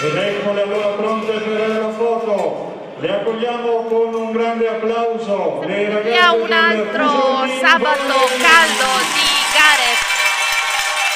Ed eccole allora pronte per la foto. Le accogliamo con un grande applauso. Le ragazze a un altro sabato caldo di gare.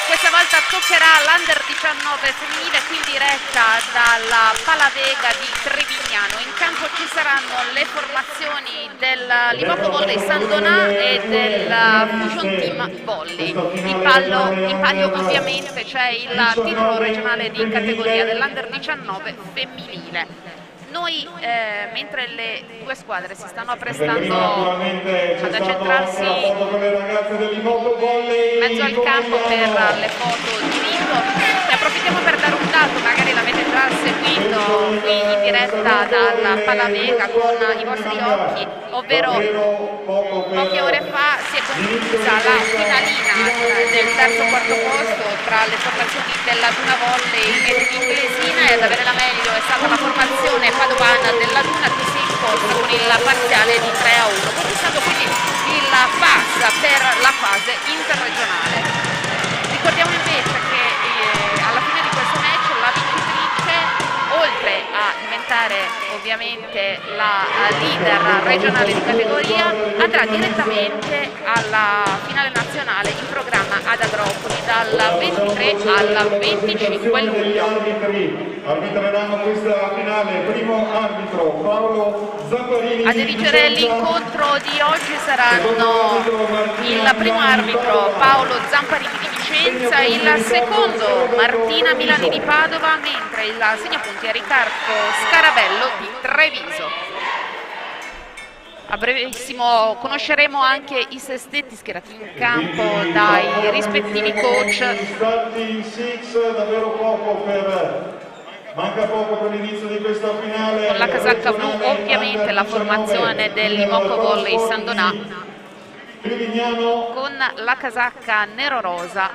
Questa volta toccherà l'Under 19 femminile qui in diretta dalla Palavega di Trevignano. In campo ci saranno le formazioni del Limoco Volley San Donà e del Fusion Team Volley. In palio ovviamente c'è il titolo regionale di categoria dell'Under 19 femminile. Noi, mentre le due squadre si stanno apprestando ad accentrarsi in mezzo al campo per le foto di rito, ne approfittiamo per dare un dato, magari l'avete già seguito qui in diretta dalla Palavega con i vostri occhi, ovvero poche ore fa si è conclusa la finalina del terzo-quarto posto tra le formazioni della Duna Volley e dell'Inglesina, e ad avere la meglio è stata la formazione padovana della Duna, che si è imposta con il parziale di 3-1, conquistando quindi il pass per la fase interregionale. Ricordiamo invece che alla fine di questo match la vincitrice, oltre a diventare ovviamente la leader regionale di categoria, andrà direttamente alla finale nazionale in programma ad Agropoli dal 23 al 25 luglio. Arbitreranno questa finale primo arbitro Paolo Zamparini. A dirigere l'incontro di oggi saranno il primo arbitro Paolo Zamparini di Vicenza, il secondo Martina Milani di Padova, mentre il segnapunti è Riccardo Scarabello di Treviso. A brevissimo conosceremo anche i sestetti schierati in campo dai rispettivi coach. Manca poco per l'inizio di questa finale. Con la casacca blu ovviamente la formazione del Limoco Volley San Donà, con la casacca nero-rosa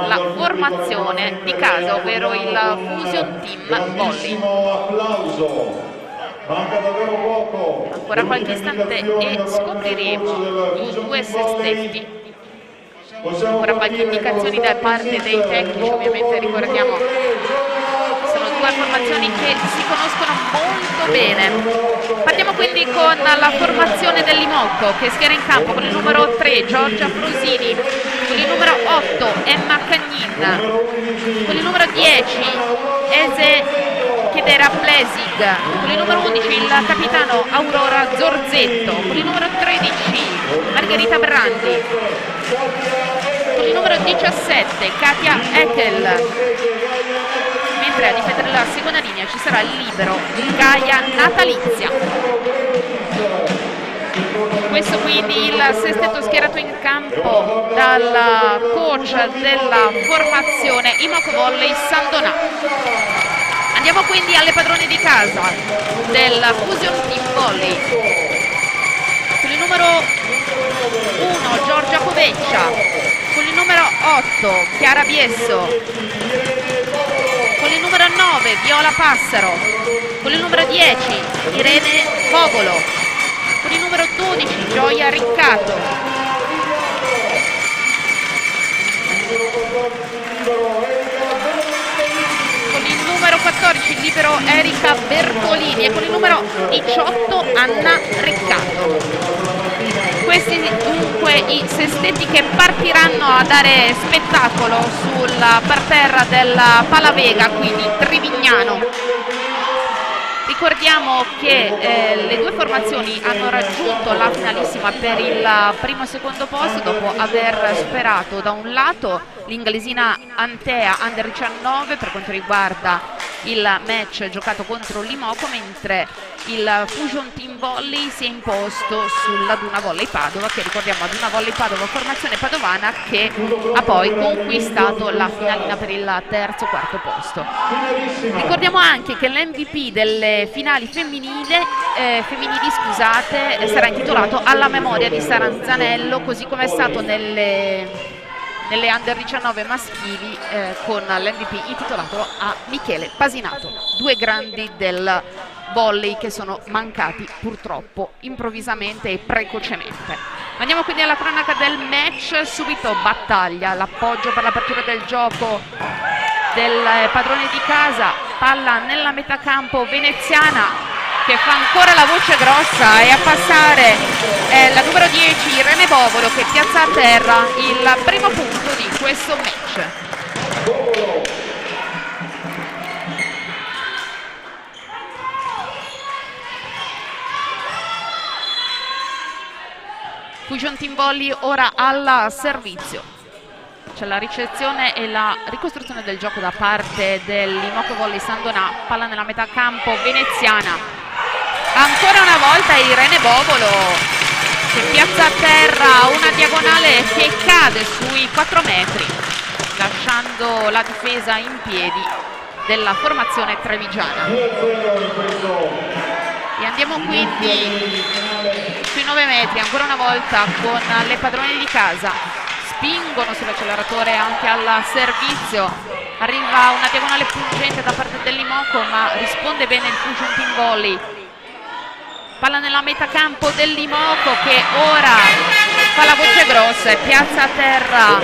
la formazione di casa, ovvero il Fusion Team Volley. Manca davvero poco. Ancora qualche istante e scopriremo i due sestetti. Ancora qualche indicazione da parte dei tecnici, ovviamente ricordiamo sono due formazioni che si conoscono molto bene. Partiamo quindi con la formazione del Limoco, che schiera in campo con il numero 3 Giorgia Frusini, con il numero 8 Emma Cagnin, con il numero 10 Ese Chedera Plesig, con il numero 11 il capitano Aurora Zorzetto, con il numero 13 Margherita Brandi, con il numero 17 Katia Eckel, mentre a difendere la seconda linea ci sarà il libero Gaia Natalizia. Questo quindi il sestetto schierato in campo dal coach della formazione Limoco Volley San Donà. Andiamo quindi alle padrone di casa del Fusion Team Volley. Con il numero 1 Giorgia Coveccia, con il numero 8 Chiara Biesso, con il numero 9 Viola Passaro, con il numero 10 Irene Vogolo, con il numero 12 Gioia Riccato, con il numero 14 libero Erika Bertolini e con il numero 18 Anna Riccato. Questi dunque i sestetti che partiranno a dare spettacolo sul parterre della Palavega qui di Trevignano. Ricordiamo che le due formazioni hanno raggiunto la finalissima per il primo e secondo posto dopo aver superato da un lato l'Inglesina Antea Under 19 per quanto riguarda il match giocato contro Limoco, mentre il Fusion Team Volley si è imposto sulla Duna Volley Padova, che ricordiamo Duna Volley Padova, formazione padovana che ha poi conquistato la finalina per il terzo-quarto posto. Ricordiamo anche che l'MVP delle finali femminili sarà intitolato alla memoria di Saranzanello, così come è stato nelle Under 19 maschili con l'MVP intitolato a Michele Pasinato. Due grandi del volley che sono mancati purtroppo improvvisamente e precocemente. Andiamo quindi alla cronaca del match. Subito battaglia, l'appoggio per l'apertura del gioco del padrone di casa palla nella metà campo veneziana, che fa ancora la voce grossa, e a passare è la numero 10 Irene Bovolo, che piazza a terra il primo punto di questo match. Fusion Team Volley ora al servizio. C'è la ricezione e la ricostruzione del gioco da parte dell'Imoco Volley San Donà. Palla nella metà campo veneziana. Ancora una volta Irene Bovolo, che piazza a terra una diagonale che cade sui 4 metri, lasciando la difesa in piedi della formazione trevigiana. E andiamo quindi sui 9 metri, ancora una volta con le padrone di casa. Spingono sull'acceleratore anche al servizio. Arriva una diagonale pungente da parte dell'Imoco, ma risponde bene il Fusion Team Volley. Palla nella metà campo dell'Imoco, che ora fa la voce grossa e piazza a terra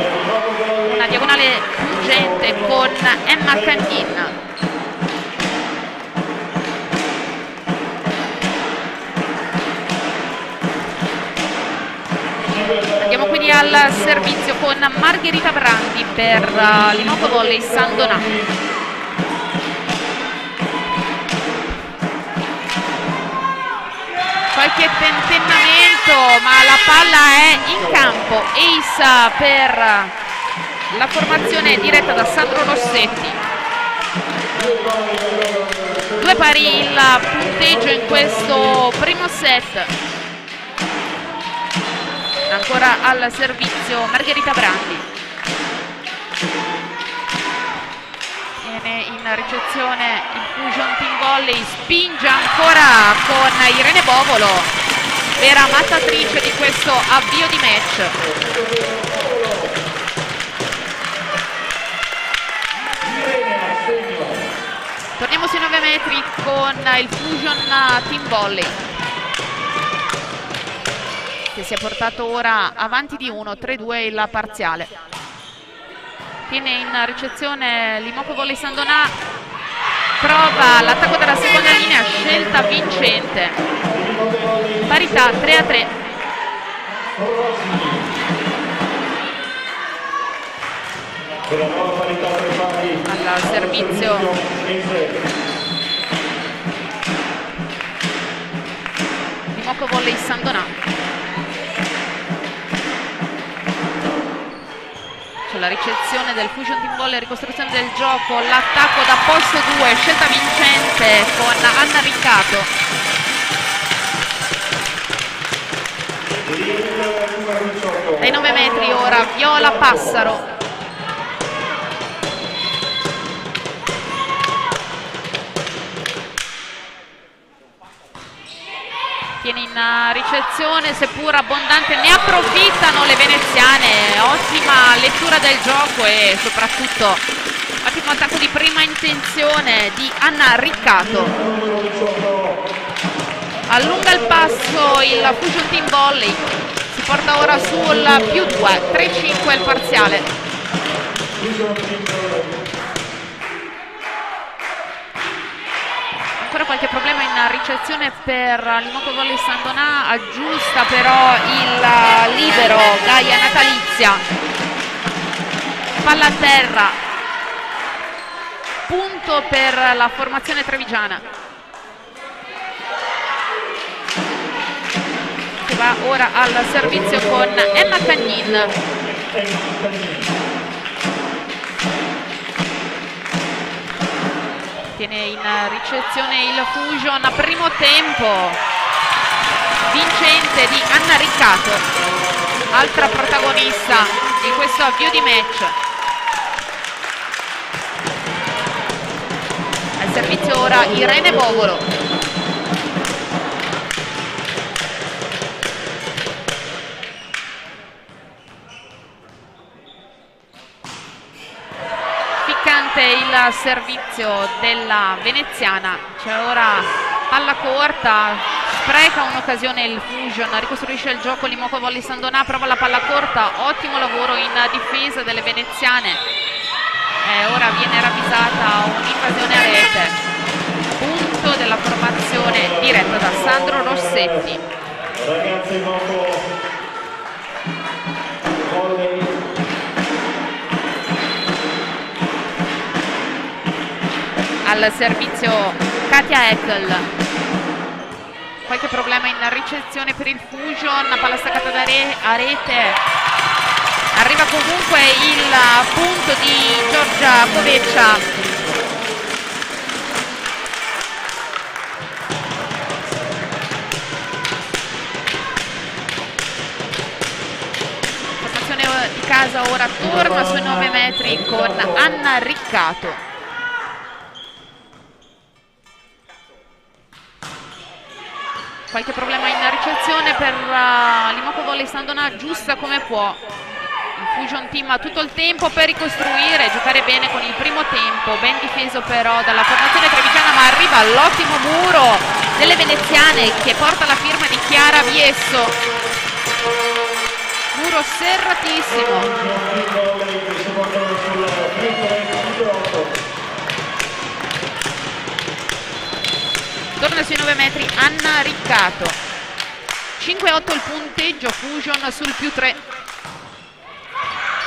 una diagonale pungente con Emma Cagnin. Andiamo quindi al servizio con Margherita Brandi per l'Imoco Volley San Donà. Qualche tentennamento, ma la palla è in campo. Ace per la formazione diretta da Sandro Rossetti. 2 pari il punteggio in questo primo set. Ancora al servizio Margherita Brandi. Viene in ricezione il Fusion Team Volley, spinge ancora con Irene Bovolo, vera mattatrice di questo avvio di match. Torniamo sui 9 metri con il Fusion Team Volley, che si è portato ora avanti di 1, 3-2 il parziale. Tiene in ricezione l'Imoco Volley San Donà, prova l'attacco dalla seconda linea, scelta vincente, parità 3-3. Al servizio l'Imoco Volley San Donà. C'è la ricezione del Fusion Team Volley, ricostruzione del gioco, l'attacco da post 2, scelta vincente con Anna Riccato. Dai 9 metri ora Viola Passaro. Tiene in ricezione, seppur abbondante, ne approfittano le veneziane. Ottima lettura del gioco e soprattutto ottimo attacco di prima intenzione di Anna Riccato. Allunga il passo il Fusion Team Volley, si porta ora sul +2, 3-5 il parziale. Ancora qualche problema in ricezione per l'Imoco Volley San Donà, aggiusta però il libero Gaia Natalizia. Palla a terra, punto per la formazione trevigiana, che va ora al servizio con Emma Cagnin. Tiene in ricezione il Fusion, primo tempo vincente di Anna Riccato, altra protagonista di questo avvio di match. Al servizio ora Irene Bovolo. Il servizio della veneziana, c'è ora palla corta, spreca un'occasione il Fusion, ricostruisce il gioco l'Imoco Volley San Donà, prova la palla corta, ottimo lavoro in difesa delle veneziane. ora viene ravvisata un'invasione a rete, punto della formazione diretta da Sandro Rossetti. Ragazzi, dopo volley. Al servizio Katia Eckel. Qualche problema in ricezione per il Fusion, palla staccata a rete. Arriva comunque il punto di Giorgia Coveccia. Formazione di casa ora torna sui 9 metri con Anna Riccato. Qualche problema in ricezione per l'Imoco Volley Sandona, giusta come può. Il Fusion Team ha tutto il tempo per ricostruire, giocare bene con il primo tempo, ben difeso però dalla formazione trevigiana, ma arriva l'ottimo muro delle veneziane che porta la firma di Chiara Viesso. Muro serratissimo. Torna sui 9 metri Anna Riccato. 5-8 il punteggio, Fusion sul +3.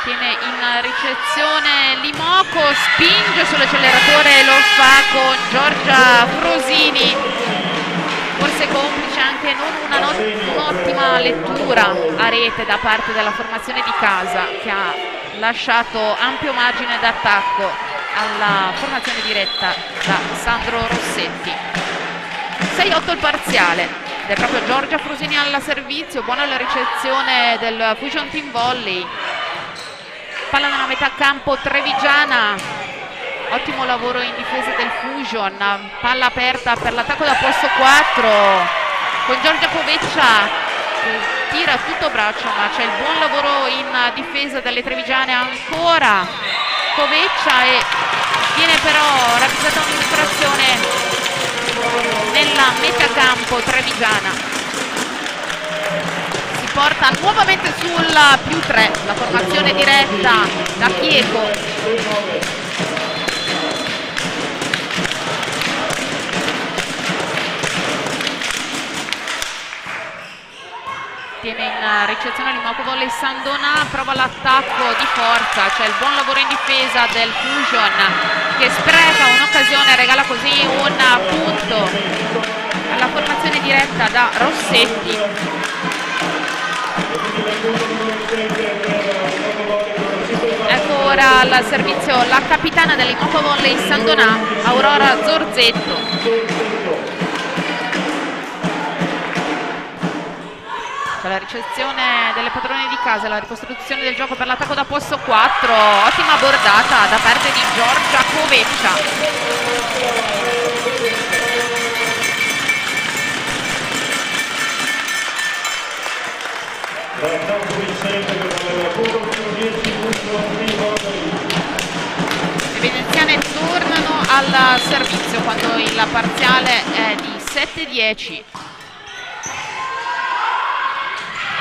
Tiene in ricezione Limoco, spinge sull'acceleratore, lo fa con Giorgia Frosini. Forse complice anche non un'ottima lettura a rete da parte della formazione di casa, che ha lasciato ampio margine d'attacco alla formazione diretta da Sandro Rossetti. 6-8 il parziale ed è proprio Giorgia Frosini al servizio. Buona la ricezione del Fusion Team Volley. Palla nella metà campo trevigiana, ottimo lavoro in difesa del Fusion, palla aperta per l'attacco da posto 4 con Giorgia Coveccia che tira tutto braccio, ma c'è il buon lavoro in difesa delle trevigiane ancora Coveccia, e viene però ravvisata un'infrazione nella metà campo trevigiana. Porta nuovamente sul +3 la formazione diretta da Chieco. Tiene in ricezione l'Imoco Volley Sandona, prova l'attacco di forza, c'è il buon lavoro in difesa del Fusion che spreca un'occasione, regala così un punto alla formazione diretta da Rossetti. Ecco ora al servizio la capitana dell'Imoco Volley Sandona, Aurora Zorzetto. C'è la ricezione delle padrone di casa, la ricostruzione del gioco per l'attacco da posto 4, ottima bordata da parte di Giorgia Coveccia. Le veneziane tornano al servizio quando il parziale è di 7-10.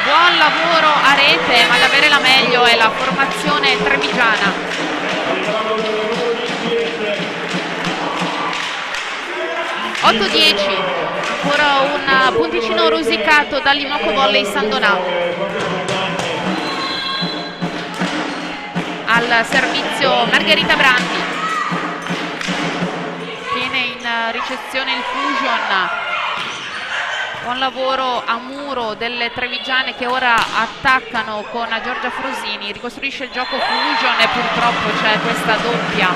Buon lavoro a rete, ma ad avere la meglio è la formazione trevigiana. Ancora un punticino rosicato dall'Imoco Volley Sandona. Al servizio Margherita Brandi. Tiene in ricezione il Fusion. Buon lavoro a muro delle trevigiane che ora attaccano con Giorgia Frosini. Ricostruisce il gioco Fusion e purtroppo c'è questa doppia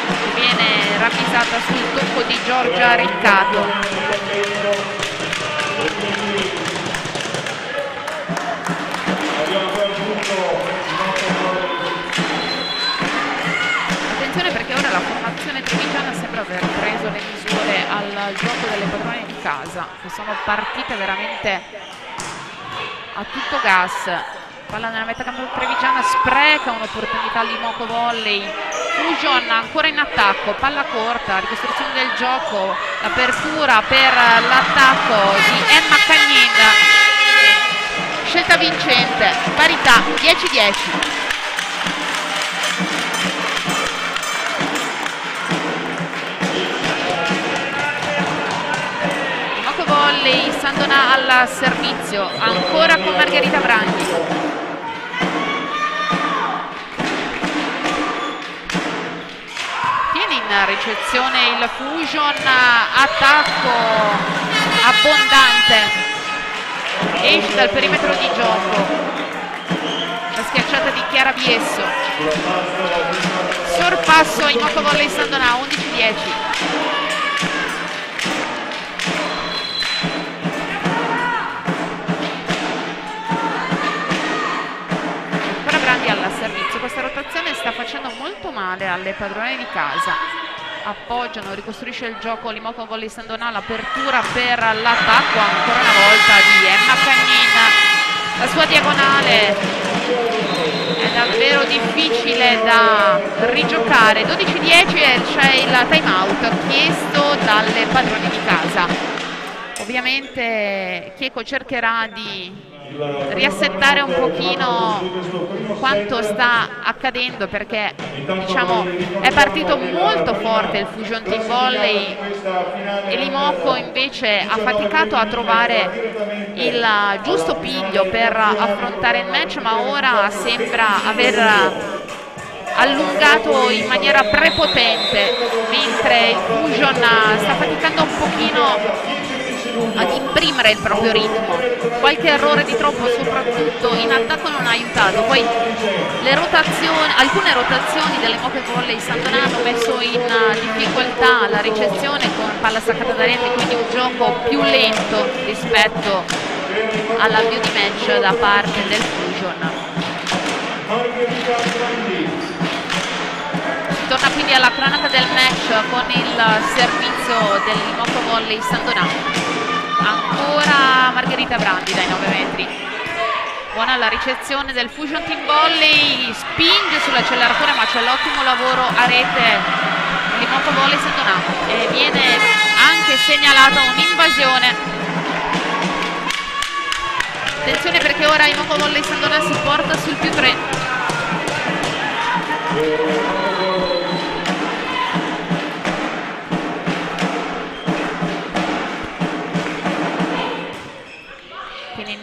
che viene ravvisata sul tocco di Giorgia Riccato. Attenzione perché ora la formazione trevigiana sembra aver preso le misure al gioco delle padrone di casa, che sono partite veramente a tutto gas. Palla nella metà campo trevigiana, spreca un'opportunità all'Imoco Volley. Fusion ancora in attacco, palla corta, ricostruzione del gioco, l'apertura per l'attacco di Emma Cagnin. Scelta vincente, parità 10-10. Volley Sandonà al servizio, ancora con Margherita Brandi. Tiene in ricezione il Fusion, attacco abbondante, esce dal perimetro di gioco. La schiacciata di Chiara Biesso, sorpasso Imoco Volley Sandonà, 11-10. Ancora Brandi al servizio. Questa rotazione sta facendo molto male alle padrone di casa. Appoggiano, ricostruisce il gioco l'Imoco Volley Sandonà, l'apertura per l'attacco ancora una volta di Emma Cagnin. La sua diagonale è davvero difficile da rigiocare. 12-10 e c'è il time out chiesto dalle padrone di casa. Ovviamente Chieco cercherà di riassettare un pochino quanto sta accadendo, perché diciamo è partito molto forte il Fusion Team Volley e l'Imoco invece ha faticato a trovare il giusto piglio per affrontare il match, ma ora sembra aver allungato in maniera prepotente, mentre il Fusion sta faticando un pochino ad imprimere il proprio ritmo. Qualche errore di troppo soprattutto in attacco non ha aiutato. Poi le rotazioni, alcune rotazioni dell'Imoco Volley Sandonà hanno messo in difficoltà la ricezione con palla staccata da rete, quindi un gioco più lento rispetto all'avvio di match da parte del Fusion. Si torna quindi alla cronaca del match con il servizio dell'Imoco Volley Sandonà. Ancora Margherita Brandi dai 9 metri. Buona la ricezione del Fusion Team Volley, spinge sull'acceleratore, ma c'è l'ottimo lavoro a rete l'Imoco Volley Sandonà e viene anche segnalata un'invasione. Attenzione perché ora Imoco Volley Sandonà si porta sul +3.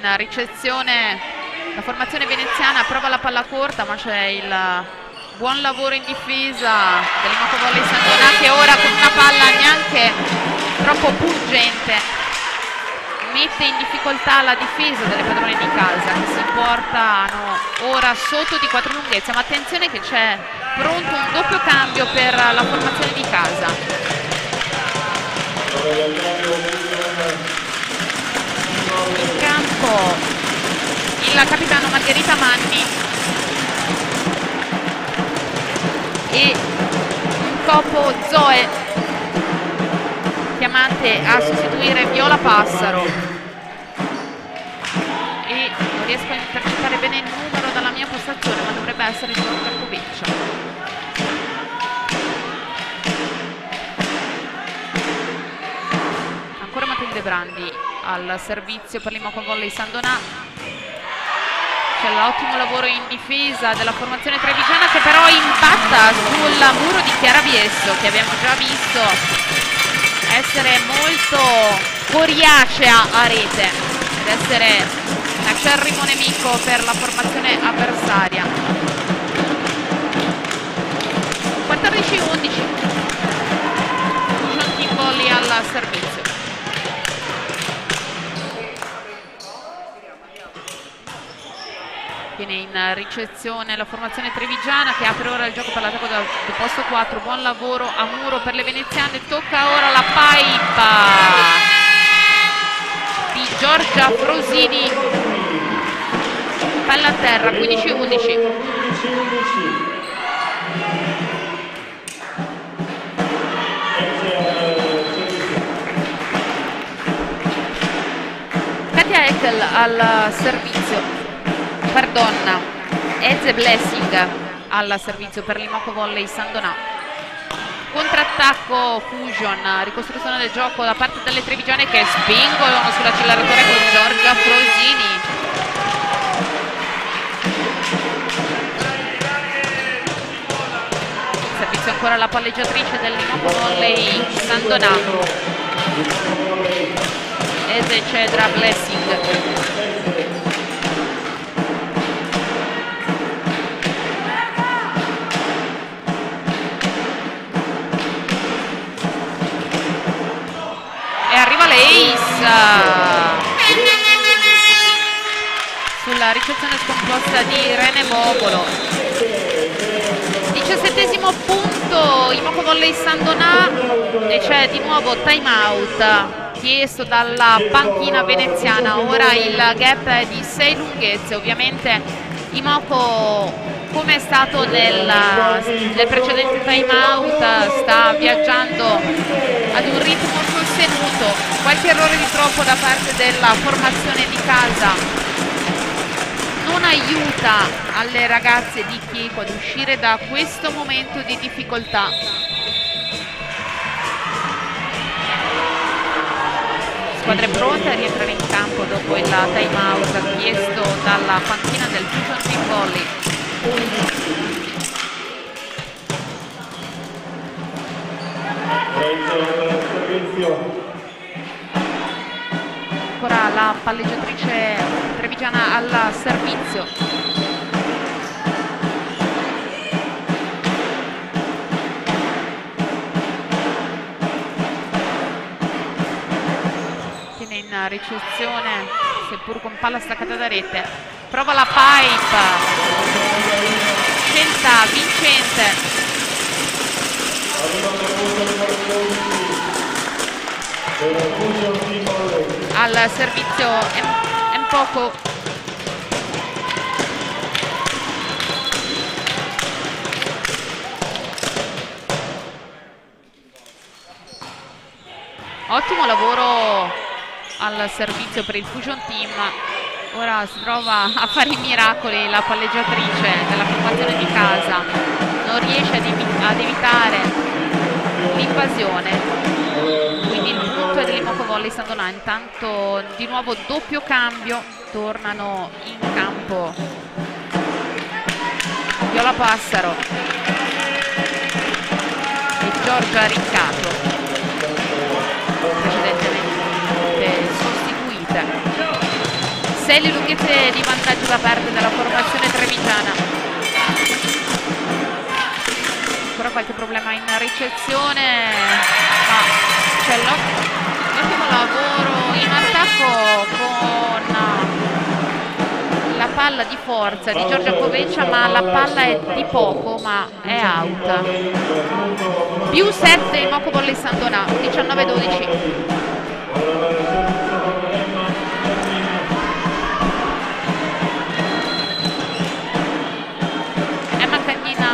In ricezione la formazione veneziana prova la palla corta, ma c'è il buon lavoro in difesa dell'Imoco Volley Sandonà, che ora con una palla neanche troppo pungente mette in difficoltà la difesa delle padrone di casa, che si portano ora sotto di 4 lunghezza. Ma attenzione che c'è pronto un doppio cambio per la formazione di casa. In campo il capitano Margherita Manni e in corpo Zoe, chiamate a sostituire Viola Passaro, e non riesco a intercettare bene il numero dalla mia postazione, ma dovrebbe essere Giorgia Coveccia. Ancora Matilde Brandi al servizio per l'Imoco Volley Sandonà. C'è l'ottimo lavoro in difesa della formazione trevigiana, che però impatta sul muro di Chiara Biesso, che abbiamo già visto essere molto coriacea a rete ed essere un acerrimo nemico per la formazione avversaria. 14-11 Fusion Team Volley al servizio. Viene in ricezione la formazione trevigiana, che apre ora il gioco per l'attacco del posto 4. Buon lavoro a muro per le veneziane. Tocca ora la pipe di Giorgia Frosini. Palla a terra, 15-11. Katia Eckel al servizio. Eze Blessing al servizio per l'Imoco Volley Sandonà. Contrattacco Fusion, ricostruzione del gioco da parte delle trevigiane, che spingono sull'acceleratore con Giorgia Frosini. Servizio ancora la palleggiatrice dell'Imoco Volley Sandonà. Eze Cedra Blessing. E arriva l'Ace sulla ricezione scomposta di Irene Bobolo. 17° punto, Imoco Volley San Donà, e c'è di nuovo time out chiesto dalla panchina veneziana. Ora il gap è di 6 lunghezze. Ovviamente Imoco, come è stato nel precedente time out, sta viaggiando ad un ritmo sostenuto. Qualche errore di troppo da parte della formazione di casa non aiuta alle ragazze di Chieco ad uscire da questo momento di difficoltà. Squadre pronte a rientrare in campo dopo il time out chiesto dalla panchina del Fusion Team Volley. Ancora la palleggiatrice trevigiana al servizio. Tiene in ricezione, seppur con palla staccata da rete. Prova la pipe. Scelta vincente. Al servizio Empoco. Ottimo lavoro al servizio per il Fusion Team. Ora si trova a fare i miracoli la palleggiatrice della formazione di casa, non riesce ad evitare l'invasione. Quindi il punto è dell'Imoco Volley San Donà. Intanto di nuovo doppio cambio, tornano in campo Viola Passaro e Giorgia Riccato, precedentemente sostituite. 6 lunghezze di vantaggio da parte della formazione trevigiana. Ancora qualche problema in ricezione, ma c'è l'ottimo lavoro in attacco con la palla di forza di Giorgia Coveccia, ma la palla è di poco, ma è out. Più 7 Imoco Volley San Donà, 19-12.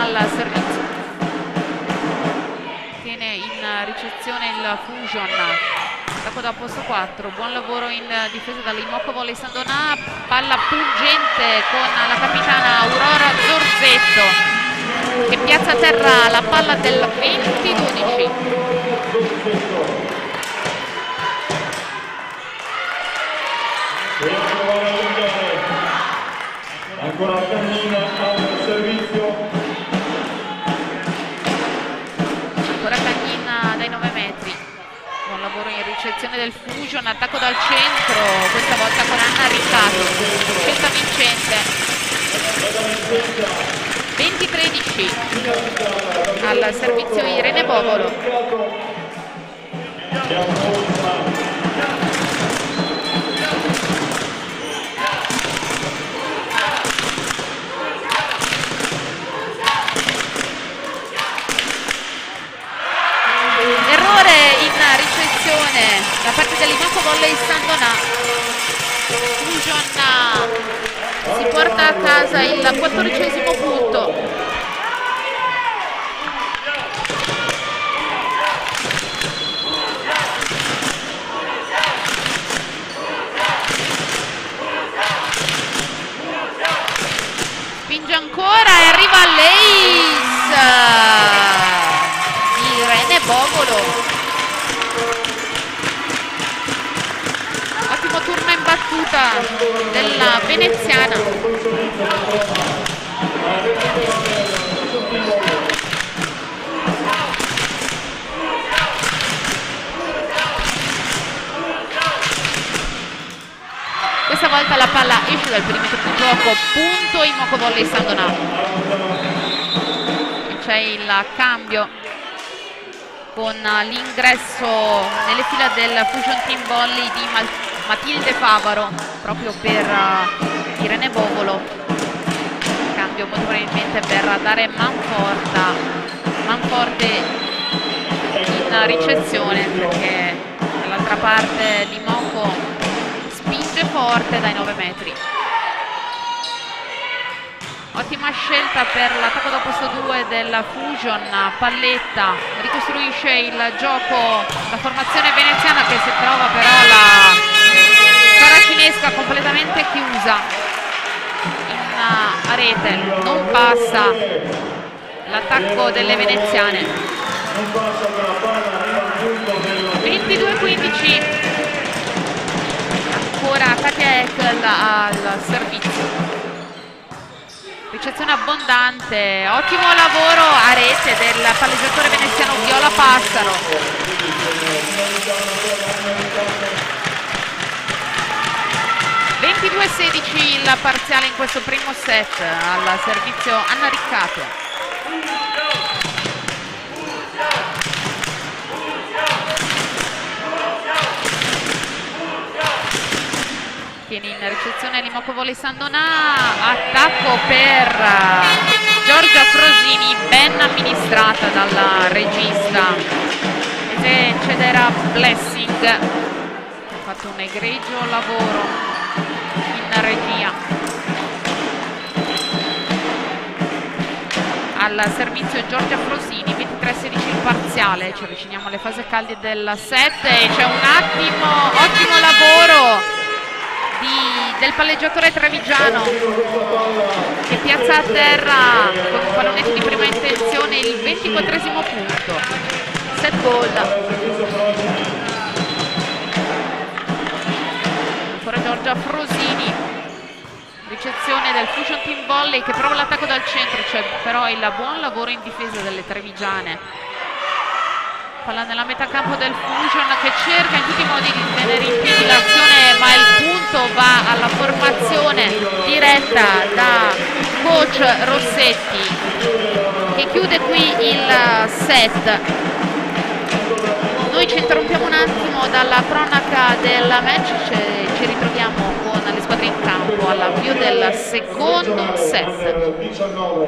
Al servizio, tiene in ricezione il Fusion, attacco da posto 4, buon lavoro in difesa dall'Imoco Volley San Donà, palla pungente con la capitana Aurora Zorzetto che piazza a terra la palla del 20-12. Ancora Cagnina al servizio. Ancora Cagnina dai 9 metri. Buon lavoro in ricezione del Fusion, attacco dal centro, questa volta con Anna Riccato. Scelta vincente. 20-13. Al servizio Irene Bobolo. Da parte dell'Imoco Volley San Donà. Fusion si porta a casa il 14° punto. Spinge ancora e arriva l'Ace di Irene Bobolo. Ottimo turno in battuta della veneziana. palla esce dal perimetro di gioco, punto Imoco Volley San Donato. C'è il cambio con l'ingresso nelle fila del Fusion Team Volley di Matilde Favaro proprio per Irene Bovolo. Cambio molto probabilmente per dare manforte in ricezione, perché dall'altra parte l'Imoco spinge forte dai 9 metri. Ottima scelta per l'attacco da posto 2 del Fusion. Palletta ricostruisce il gioco, la formazione veneziana che si trova però la saracinesca completamente chiusa in rete, non passa l'attacco delle veneziane. 22-15, ancora Katia Eckel al servizio. Ricezione abbondante, ottimo lavoro a rete del palleggiatore veneziano Viola Passaro. 22-16 il parziale in questo primo set, al servizio Anna Riccato. Tiene in ricezione l'Imoco Volley San Donato, attacco per Giorgia Frosini, ben amministrata dalla regista Cedera Blessing, che ha fatto un egregio lavoro in regia. Al servizio Giorgia Frosini, 23-16 il parziale, ci avviciniamo alle fasi calde del set e c'è un ottimo lavoro del palleggiatore trevigiano che piazza a terra con un pallonetto di prima intenzione il 24esimo punto. Set goal. Ancora Giorgia Frosini, ricezione del Fusion Team Volley che prova l'attacco dal centro, c'è però il buon lavoro in difesa delle trevigiane. Palla nella metà campo del Fusion che cerca in tutti i modi di tenere in piedi l'azione, ma il punto va alla formazione diretta da coach Rossetti, che chiude qui il set. Noi ci interrompiamo un attimo dalla cronaca del match, ci ritroviamo con le squadre in campo all'avvio del secondo set.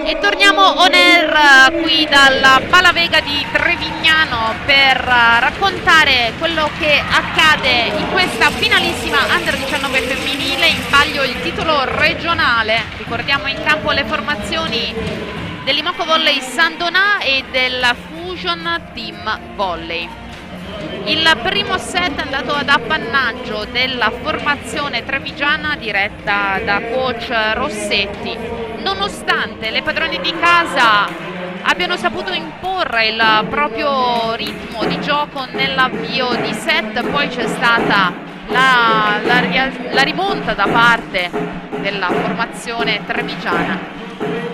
E torniamo on air qui dalla Palavega di Trevignano per raccontare quello che accade in questa finalissima Under 19 femminile, in palio il titolo regionale. Ricordiamo in campo le formazioni dell'Imoco Volley San Donà e del Fusion Team Volley. Il primo set è andato ad appannaggio della formazione trevigiana diretta da coach Rossetti. Nonostante le padrone di casa abbiano saputo imporre il proprio ritmo di gioco nell'avvio di set, poi c'è stata la rimonta da parte della formazione trevigiana,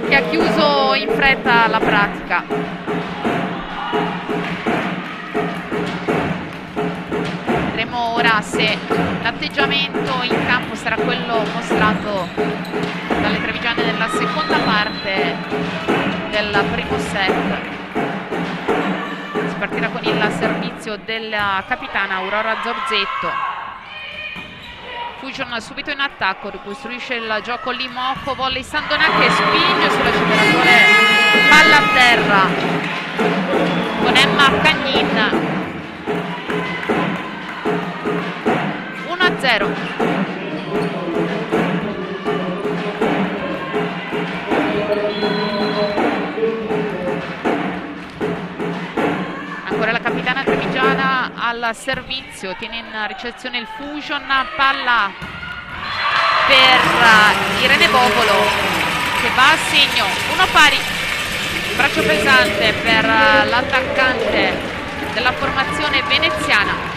che ha chiuso in fretta la pratica. Vedremo ora se l'atteggiamento in campo sarà quello mostrato dalle trevigiane nella seconda parte del primo set. Si partirà con il servizio della capitana Aurora Zorzetto. Fusion subito in attacco, ricostruisce il gioco l'Imoco Volley San Donà, che spinge sull'acceleratore, palla a terra con Emma Cagnin. 1-0. Ancora la capitana trevigiana al servizio, tiene in ricezione il Fusion, palla per Irene Bovolo che va a segno, 1 pari, braccio pesante per l'attaccante della formazione veneziana.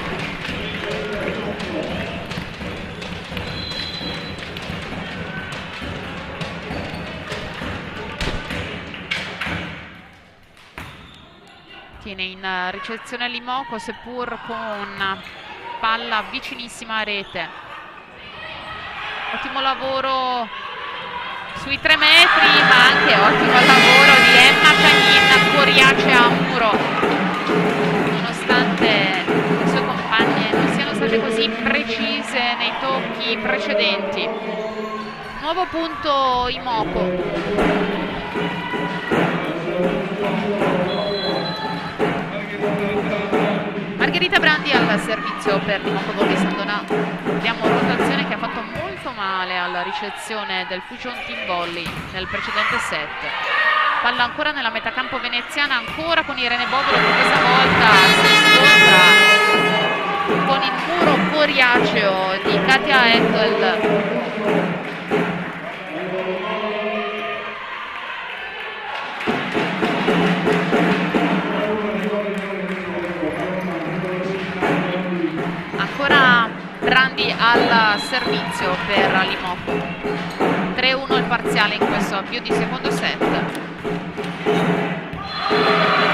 Tiene in ricezione l'Imoco, seppur con palla vicinissima a rete. Ottimo lavoro sui 3 metri, ma anche ottimo lavoro di Emma Cagnin, coriace a muro. Nonostante le sue compagne non siano state così precise nei tocchi precedenti. Nuovo punto Imoco. Margherita Brandi al servizio per l'Imoco Volley San Donà. Vediamo rotazione che ha fatto molto male alla ricezione del Fusion Team Volley nel precedente set. Palla ancora nella metacampo veneziana, ancora con Irene Bovolo, che questa volta si incontra con il muro coriaceo di Katia Eckel. Brandi al servizio per l'Imoco. 3-1 il parziale in questo avvio di secondo set. E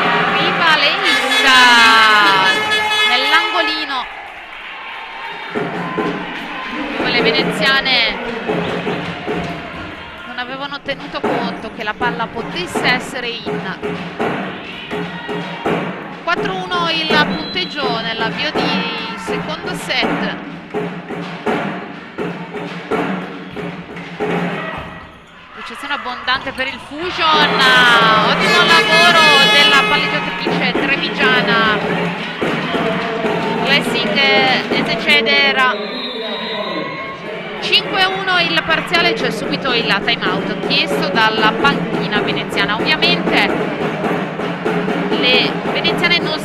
arriva Leissa nell'angolino, dove le veneziane non avevano tenuto conto che la palla potesse essere in. 4-1 il punteggio nell'avvio di secondo set. Ricezione abbondante per il Fusion, ottimo lavoro della palleggiatrice trevigiana Blessing Ezeceder. 5-1 il parziale, c'è subito il time out chiesto dalla panchina veneziana. Ovviamente le veneziane non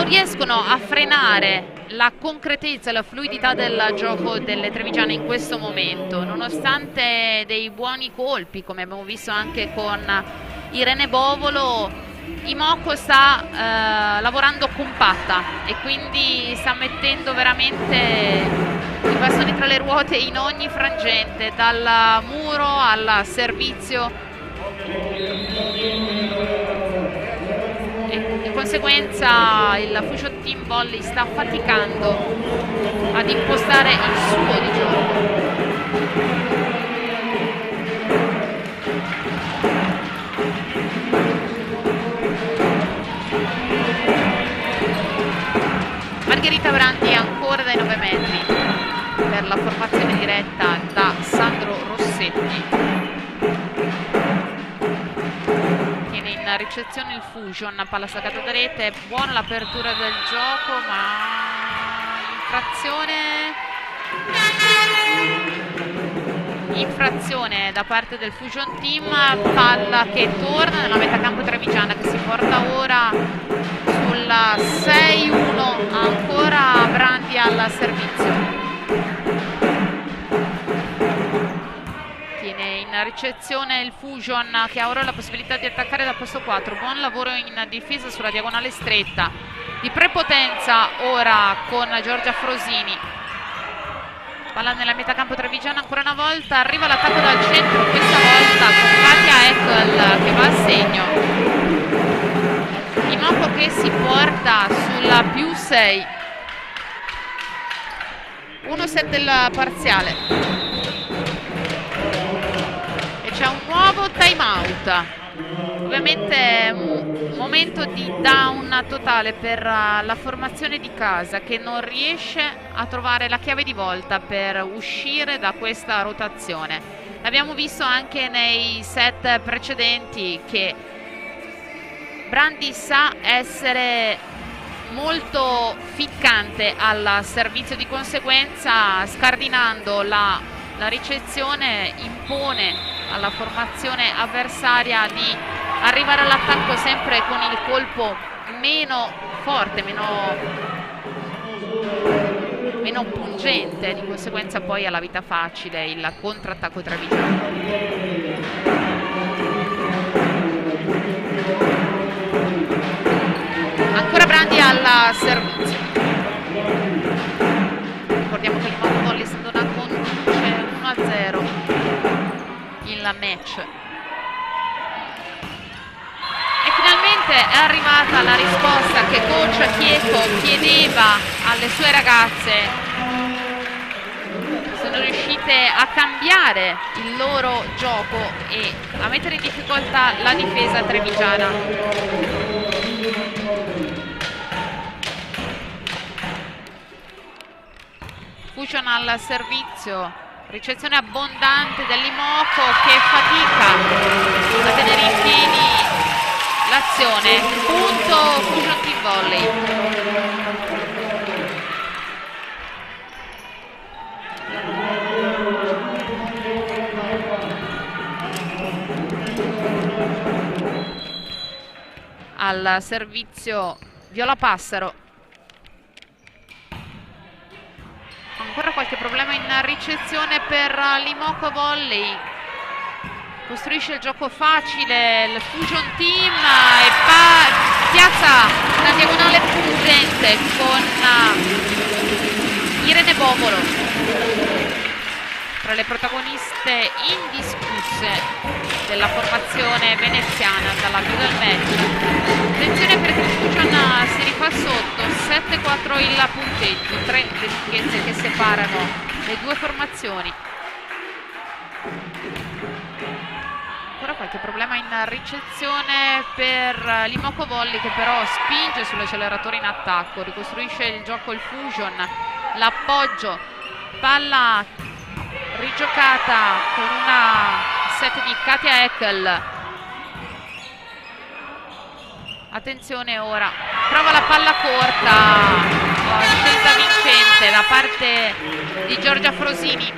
riescono a frenare la concretezza e la fluidità del gioco delle trevigiane in questo momento, nonostante dei buoni colpi, come abbiamo visto anche con Irene Bovolo. Imoco sta lavorando compatta e quindi sta mettendo veramente i bastoni tra le ruote in ogni frangente, dal muro al servizio. Di conseguenza il Fusion Team Volley sta faticando ad impostare il suo di gioco. Margherita Brandi ancora dai 9 metri per la formazione diretta da Sandro Rossetti. Tiene in ricezione il Fusion, palla staccata da rete, buona l'apertura del gioco, ma infrazione da parte del Fusion Team, palla che torna nella metacampo trevigiana, che si porta ora sulla 6-1, ancora Brandi al servizio. Tiene in ricezione il Fusion, che ha ora la possibilità di attaccare dal posto 4. Buon lavoro in difesa sulla diagonale stretta, di prepotenza ora con Giorgia Frosini. Palla nella metacampo trevigiana ancora una volta, arriva l'attacco dal centro, questa volta con Katia Eckel che va a segno. Imoco che si porta sulla +6. 1-7 il parziale. E c'è un nuovo time out. Ovviamente un momento di down totale per la formazione di casa, che non riesce a trovare la chiave di volta per uscire da questa rotazione. L'abbiamo visto anche nei set precedenti che Brandi sa essere molto ficcante al servizio, di conseguenza scardinando la ricezione impone alla formazione avversaria di arrivare all'attacco sempre con il colpo meno forte, meno pungente, di conseguenza poi alla vita facile il contrattacco trevigiano. Ancora Brandi al servizio. Ricordiamo che il Imoco Volley Sandona conduce 1-0 il match. E finalmente è arrivata la risposta che coach Chieco chiedeva alle sue ragazze. Sono riuscite a cambiare il loro gioco e a mettere in difficoltà la difesa trevigiana. Fusion al servizio, ricezione abbondante dell'Imoco che fatica a tenere in piedi l'azione. Punto Fusion Team Volley. Al servizio Viola Passaro. Ancora qualche problema in ricezione per l'Imoco Volley. Costruisce il gioco facile il Fusion Team e piazza una diagonale pungente con Irene Bovolo tra le protagoniste indiscusse della formazione veneziana dall'avvio del match. Attenzione perché il Fusion si rifà sotto, 7-4 il punteggio, 3 le lunghezze che separano le due formazioni. Ancora qualche problema in ricezione per l'Imoco Volley, che però spinge sull'acceleratore in attacco, ricostruisce il gioco il Fusion, l'appoggio, palla rigiocata con una set di Katia Eckel. Attenzione ora, prova la palla corta, scelta vincente da parte di Giorgia Frosini.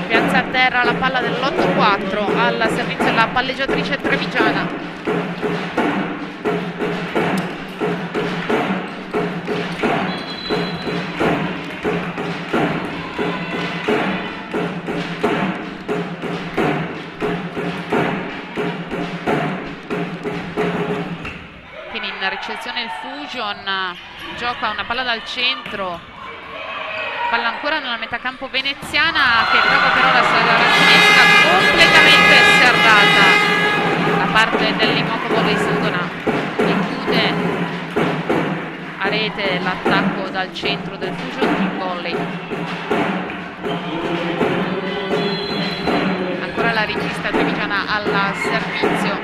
Piazza a terra la palla dell'8-4 al servizio della palleggiatrice trevigiana. Ricezione il Fusion, gioca una palla dal centro, palla ancora nella metacampo veneziana che trova però la sinistra completamente serrata da parte dell'Imoco Volley Sandona, che chiude a rete l'attacco dal centro del Fusion Team Volley. Ancora la regista Trevigiana al servizio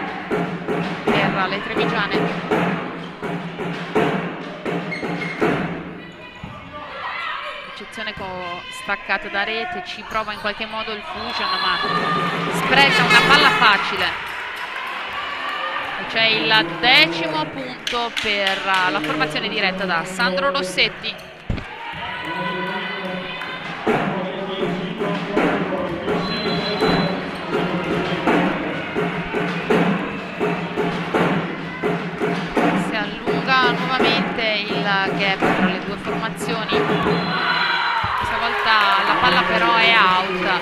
per le trevigiane. Staccata da rete, ci prova in qualche modo il Fusion, ma spreca una palla facile. C'è il 10° punto per la formazione diretta da Sandro Rossetti. Si allunga nuovamente il gap tra le due formazioni. La palla però è out.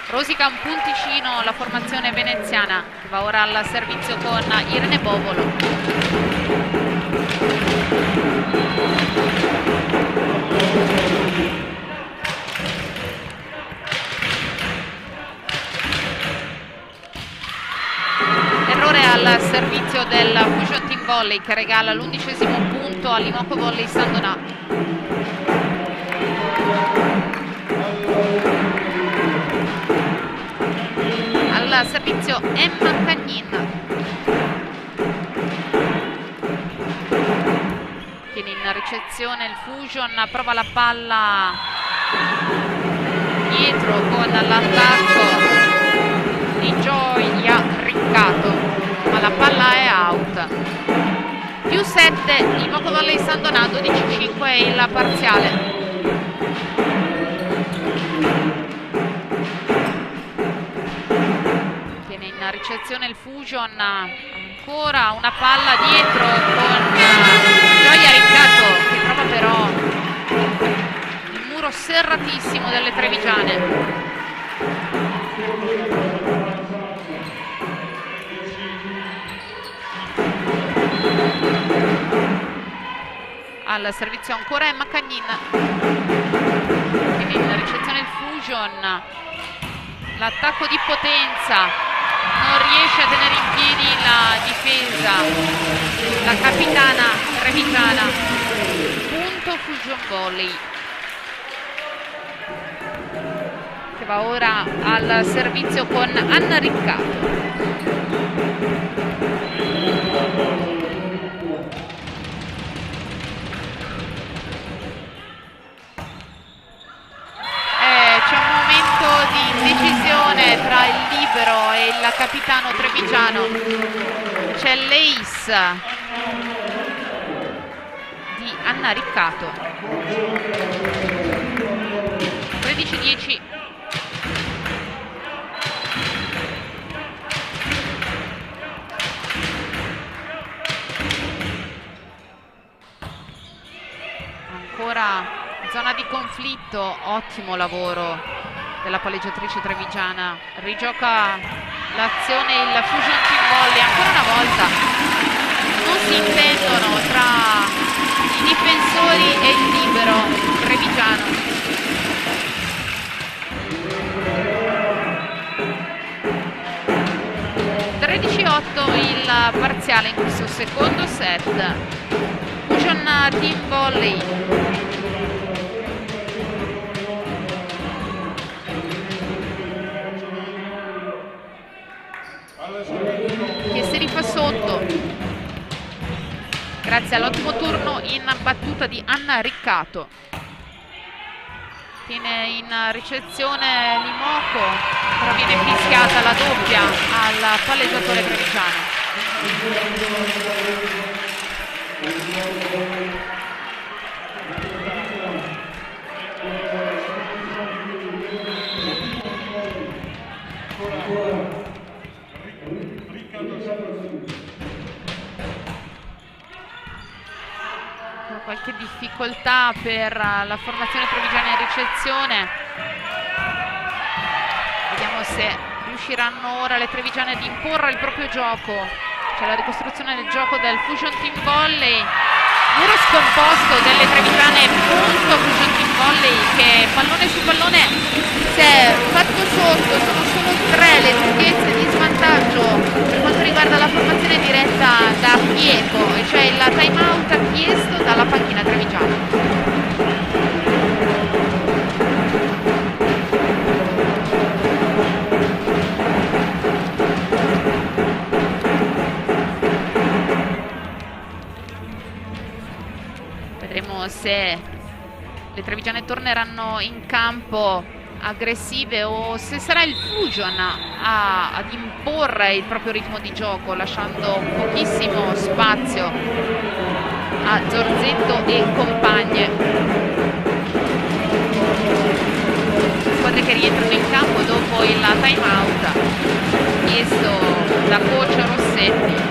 Rosica un punticino la formazione veneziana, che va ora al servizio con Irene Bovolo. Errore al servizio del Fusion Team Volley, che regala l'11° punto all'Imoco Volley San Donato. Al servizio Emma Cagnin, tiene in ricezione il Fusion, prova la palla dietro con l'attacco di Gioia Riccato, ma la palla è out. +7 Imoco Volley San Donato, 12-5 il parziale. Ricezione il Fusion, ancora una palla dietro con Gioia Riccato, che trova però il muro serratissimo delle trevigiane. Al servizio ancora Emma Cagnin, quindi in ricezione il Fusion, l'attacco di potenza, non riesce a tenere in piedi la difesa, la capitana trevigiana. Punto Fusion Volley, che va ora al servizio con Anna Riccato. C'è un momento di indecisione tra il libero e il capitano trevigiano. C'è l'ace di Anna Riccato. 13-10. Ancora zona di conflitto, ottimo lavoro della palleggiatrice trevigiana. Rigioca l'azione il Fusion Team Volley, ancora una volta non si intendono tra i difensori e il libero trevigiano. Il parziale in questo secondo set. Fusion Team Volley che si rifà sotto grazie all'ottimo turno in battuta di Anna Riccato. Tiene in ricezione l'Imoco, però viene fischiata la doppia al palleggiatore trevigiano. Qualche difficoltà per la formazione trevigiana in ricezione. Vediamo se riusciranno ora le trevigiane ad imporre il proprio gioco. C'è la ricostruzione del gioco del Fusion Team Volley. Muro scomposto delle trevigiane, punto Fusion Team Volley che pallone su pallone si è fatto sotto. Sono solo 3 le lunghezze di svantaggio per quanto riguarda la formazione diretta da Chieco, e cioè il time out chiesto dalla panchina trevigiana. se le trevigiane torneranno in campo aggressive o se sarà il Fusion ad imporre il proprio ritmo di gioco, lasciando pochissimo spazio a Zorzetto e compagne. Squadre che rientrano in campo dopo il time out chiesto da coach Rossetti.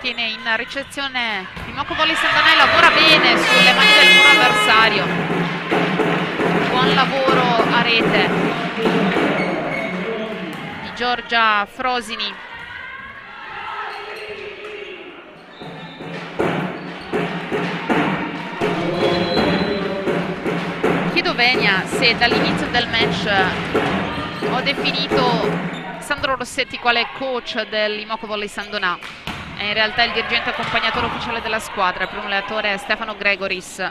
Tiene in ricezione il Moco Volley Sandanè, lavora bene sulle mani del muro avversario. Buon lavoro a rete di Giorgia Frosini. Chiedo Venia se dall'inizio del match ho definito Sandro Rossetti quale coach dell'Imoco Volley Sandonà. È in realtà il dirigente accompagnatore ufficiale della squadra, il primo allenatore è Stefano Gregoris.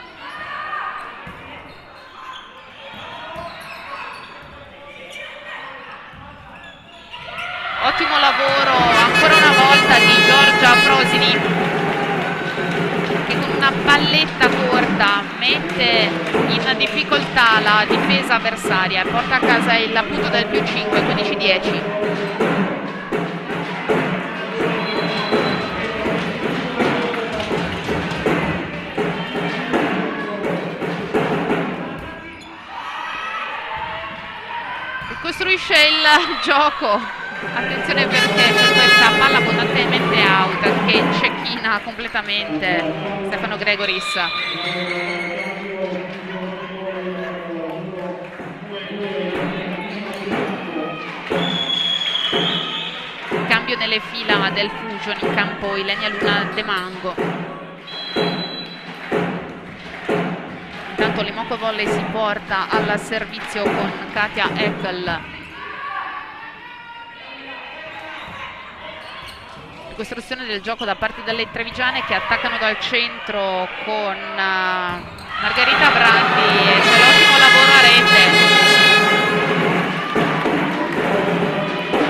Ottimo lavoro ancora una volta di Giorgia Frosini, che con una palletta corta mette in difficoltà la difesa avversaria e porta a casa il punto del più 5, 15-10. Costruisce il gioco, attenzione perché c'è questa palla abbondantemente out che cecchina completamente Stefano Gregoris. Cambio nelle fila del Fusion, in campo Ilenia Luna De Mango. Intanto l'Imoco Volley si porta al servizio con Katia Eckel. Ricostruzione del gioco da parte delle trevigiane che attaccano dal centro con Margherita Brandi e c'è l'ottimo lavoro a rete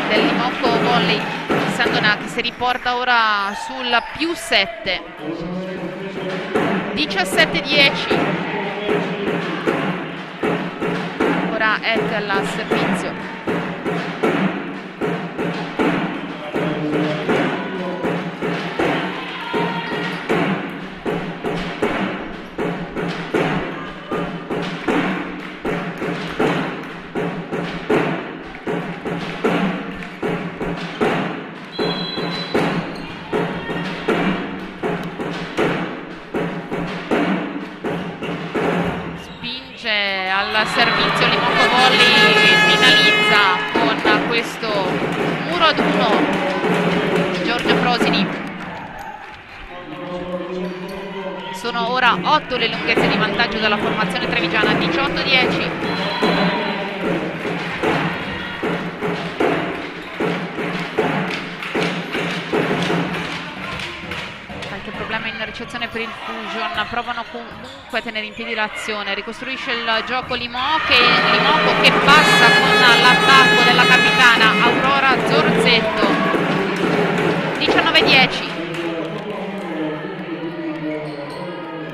dell'Imoco Volley Sandonà, che si riporta ora sul più 7, 17-10. Ora Eckel al servizio. Al servizio l'Imoco Volley finalizza con questo muro ad 1 di Giorgia Frosini. Sono ora 8 le lunghezze di vantaggio della formazione trevigiana, 18-10. In ricezione per il Fusion, provano comunque a tenere in piedi l'azione, ricostruisce il gioco l'Imoco che passa con l'attacco della capitana Aurora Zorzetto. 19-10.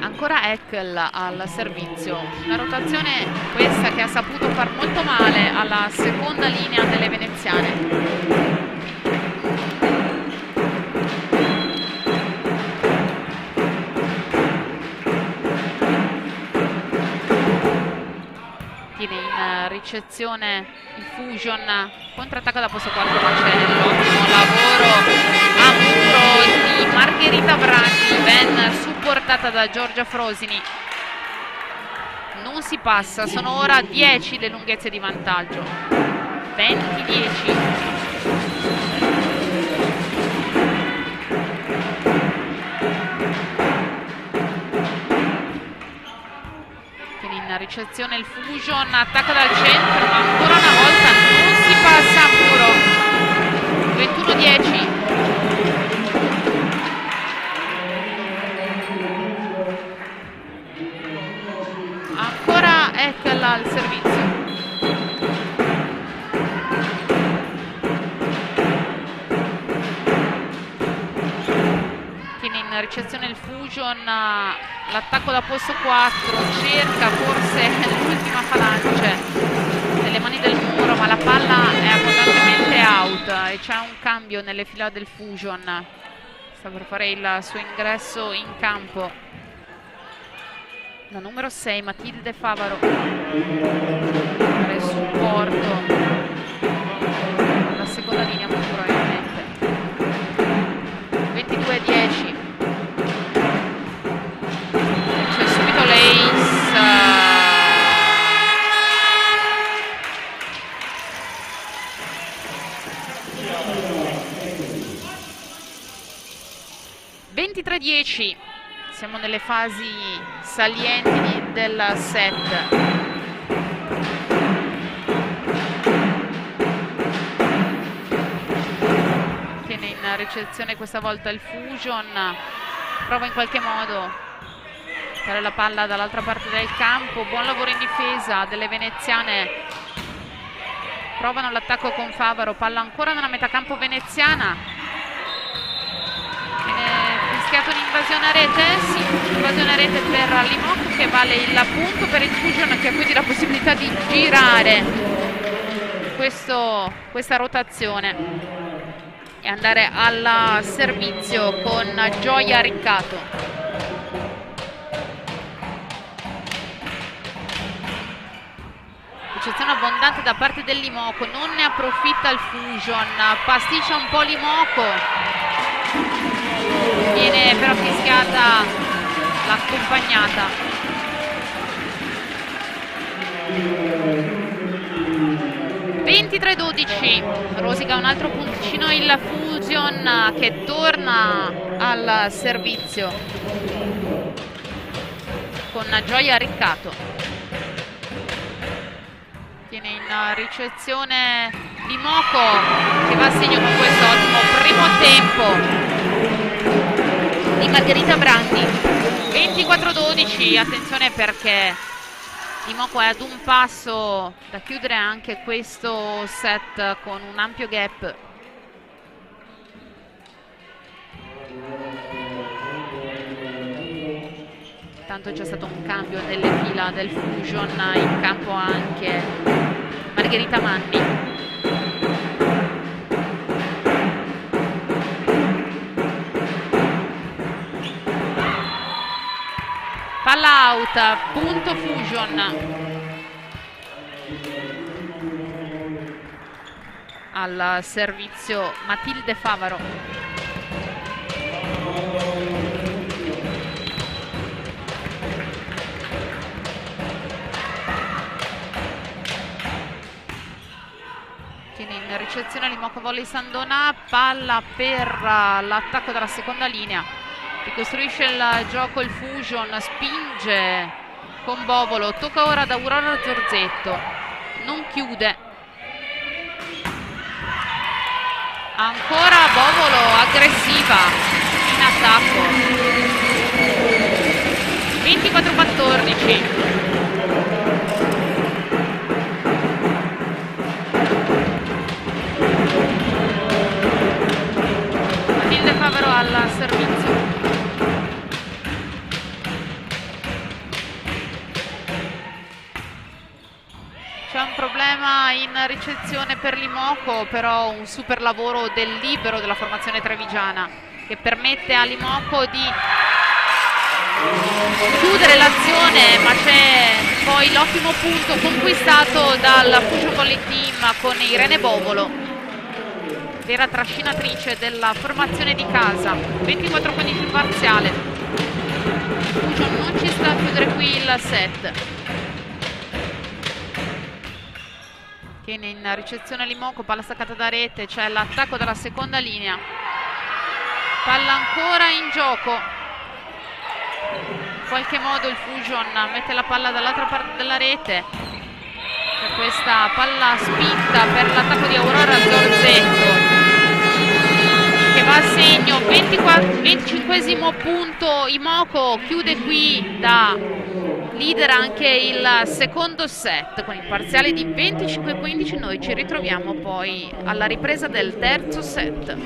Ancora Eckel al servizio, una rotazione questa che ha saputo far molto male alla seconda linea delle veneziane. In ricezione il Fusion, contrattacca da posto 4 Macello, ottimo lavoro a muro di Margherita Brandi, ben supportata da Giorgia Frosini. Non si passa, sono ora 10 le lunghezze di vantaggio, 20-10. In ricezione il Fusion, attacca dal centro, ma ancora una volta non si passa a muro. 21-10. ricezione il Fusion, l'attacco da posto 4, cerca forse l'ultima falange nelle mani del muro, ma la palla è abbondantemente out e c'è un cambio nelle fila del Fusion. Sta per fare il suo ingresso in campo la numero 6 Matilde Favaro, per il supporto alla seconda linea molto probabilmente. 22-10, c'è subito l'ace, 23-10. Siamo nelle fasi salienti del set. Tiene in ricezione questa volta il Fusion, prova in qualche modo a fare la palla dall'altra parte del campo. Buon lavoro in difesa delle veneziane, provano l'attacco con Favaro, palla ancora nella metà campo veneziana. Fischiato un'invasione a rete, sì, invasione a rete per Limoc, che vale il punto per il Fusion, che ha quindi la possibilità di girare questa rotazione e andare al servizio con Gioia Riccato. Ricezione abbondante da parte del Limoco, non ne approfitta il Fusion, pasticcia un po' Limoco, viene però fischiata l'accompagnata. 23-12, rosica un altro punticino il Fusion, che torna al servizio con Gioia Riccato. Tiene in ricezione Limoco, che va a segno con questo ottimo primo tempo di Margherita Brandi. 24-12, attenzione perché Limoco è ad un passo da chiudere anche questo set con un ampio gap. Intanto c'è stato un cambio nelle fila del Fusion, in campo anche Margherita Manni. Palla out, punto Fusion. Al servizio Matilde Favaro. Tiene in ricezione Limoco volley Sandona, palla per l'attacco dalla seconda linea. Ricostruisce il gioco il Fusion, spinge con Bovolo, tocca ora ad Aurora Zorzetto, non chiude. Ancora Bovolo, aggressiva in attacco. 24-14. Matilde Favaro al servizio. C'è un problema in ricezione per Limoco, però un super lavoro del libero della formazione trevigiana, che permette a Limoco di chiudere l'azione, ma c'è poi l'ottimo punto conquistato dal Fusion Volley Team con Irene Bovolo, vera trascinatrice della formazione di casa. 24-15 il parziale. Fusion non ci sta a chiudere qui il set. Tiene in ricezione Limoco, palla staccata da rete, c'è l'attacco dalla seconda linea. Palla ancora in gioco. In qualche modo il Fusion mette la palla dall'altra parte della rete. C'è questa palla spinta per l'attacco di Aurora Zorzetto, che va a segno. 25esimo punto, Limoco chiude qui da leader anche il secondo set con il parziale di 25-15. Noi ci ritroviamo poi alla ripresa del terzo set.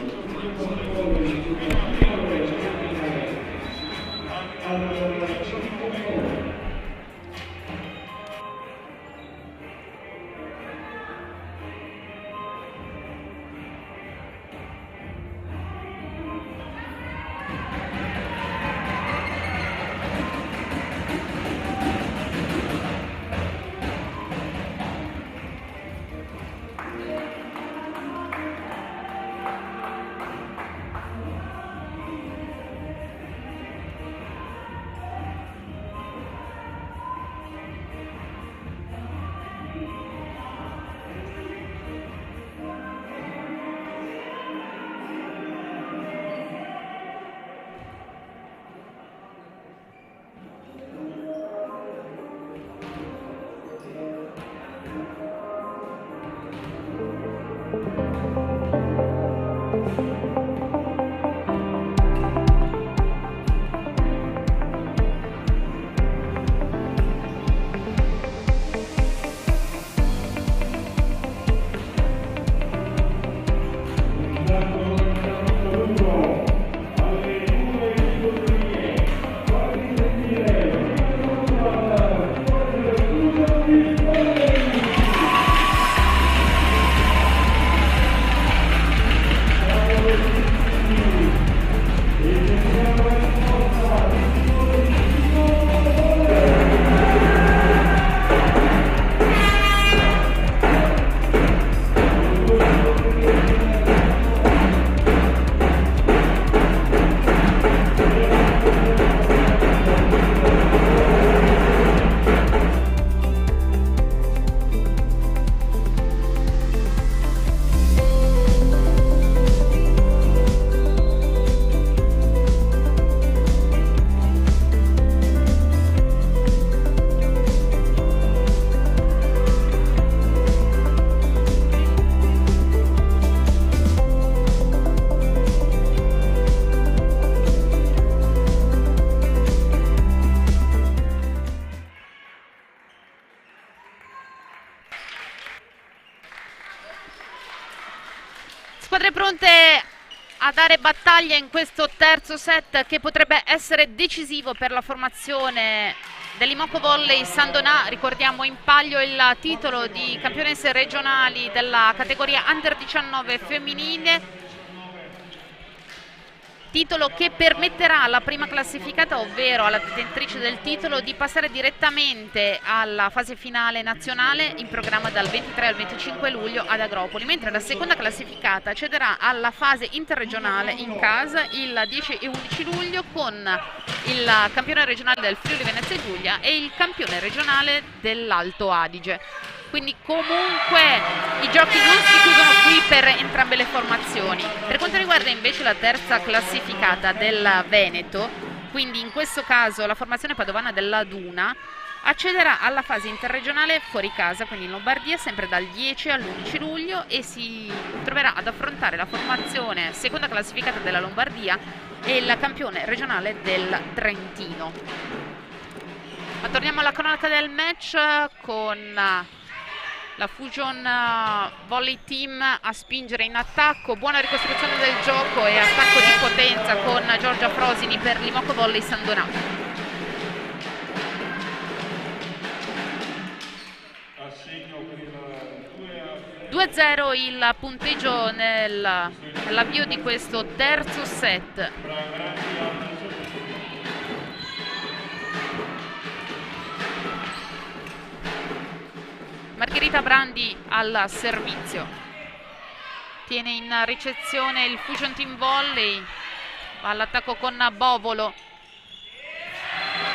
pronte a dare battaglia in questo terzo set che potrebbe essere decisivo per la formazione dell'Imoco Volley San Donà. Ricordiamo in palio il titolo di campionesse regionali della categoria Under 19 femminile, titolo che permetterà alla prima classificata, ovvero alla detentrice del titolo, di passare direttamente alla fase finale nazionale in programma dal 23 al 25 luglio ad Agropoli, mentre la seconda classificata accederà alla fase interregionale in casa il 10 e 11 luglio con il campione regionale del Friuli Venezia Giulia e il campione regionale dell'Alto Adige. Quindi comunque i giochi non si chiudono qui per entrambe le formazioni. Per quanto riguarda invece la terza classificata del Veneto, quindi in questo caso la formazione padovana della Duna accederà alla fase interregionale fuori casa, quindi in Lombardia, sempre dal 10 all'11 luglio, e si troverà ad affrontare la formazione seconda classificata della Lombardia e il campione regionale del Trentino. Ma torniamo alla cronaca del match con la Fusion Volley Team a spingere in attacco. Buona ricostruzione del gioco e attacco di potenza con Giorgia Frosini per l'Imoco Volley San Donà. 2-0 il punteggio nell'avvio di questo terzo set. Margherita Brandi al servizio, tiene in ricezione il Fusion Team Volley, va all'attacco con Bovolo,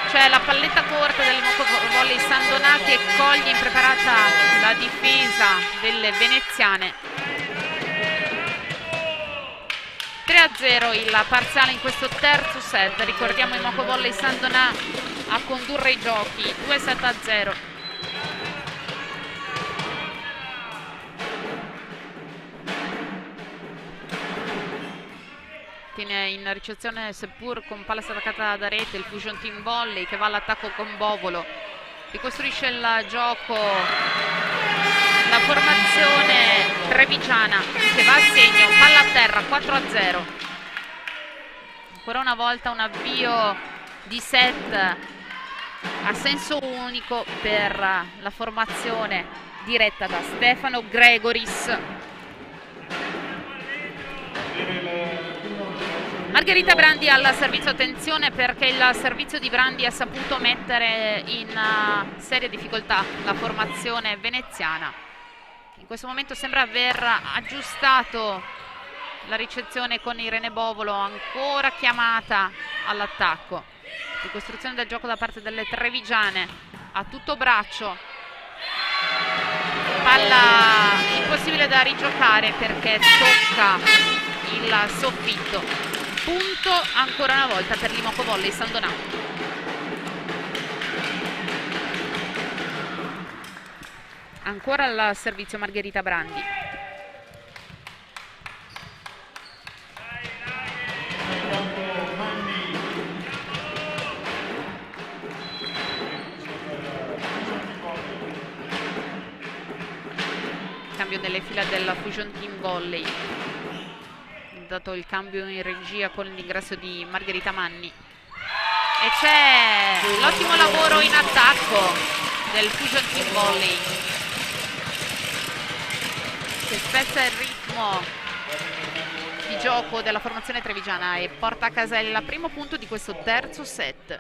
c'è la palletta corta del Moco Volley San Donà che coglie impreparata la difesa delle veneziane. 3-0 il parziale in questo terzo set. Ricordiamo il Moco Volley San Donà a condurre i giochi, 2-7-0. Tiene in ricezione, seppur con palla staccata da rete, il Fusion Team Volley che va all'attacco con Bovolo. Ricostruisce il gioco la formazione trevigiana che va a segno, palla a terra, 4-0. Ancora una volta un avvio di set a senso unico per la formazione diretta da Stefano Gregoris. Margherita Brandi al servizio, attenzione perché il servizio di Brandi ha saputo mettere in seria difficoltà la formazione veneziana. In questo momento sembra aver aggiustato la ricezione con Irene Bovolo, ancora chiamata all'attacco. Ricostruzione del gioco da parte delle trevigiane a tutto braccio. Palla impossibile da rigiocare perché tocca il soffitto. Punto ancora una volta per l'Imoco Volley San Donà. Ancora al servizio Margherita Brandi. Cambio nelle fila della Fusion Team Volley. Dato il cambio in regia con l'ingresso di Margherita Manni, e c'è l'ottimo lavoro in attacco del Fusion Team Volley che spezza il ritmo di gioco della formazione trevigiana e porta a casa il primo punto di questo terzo set.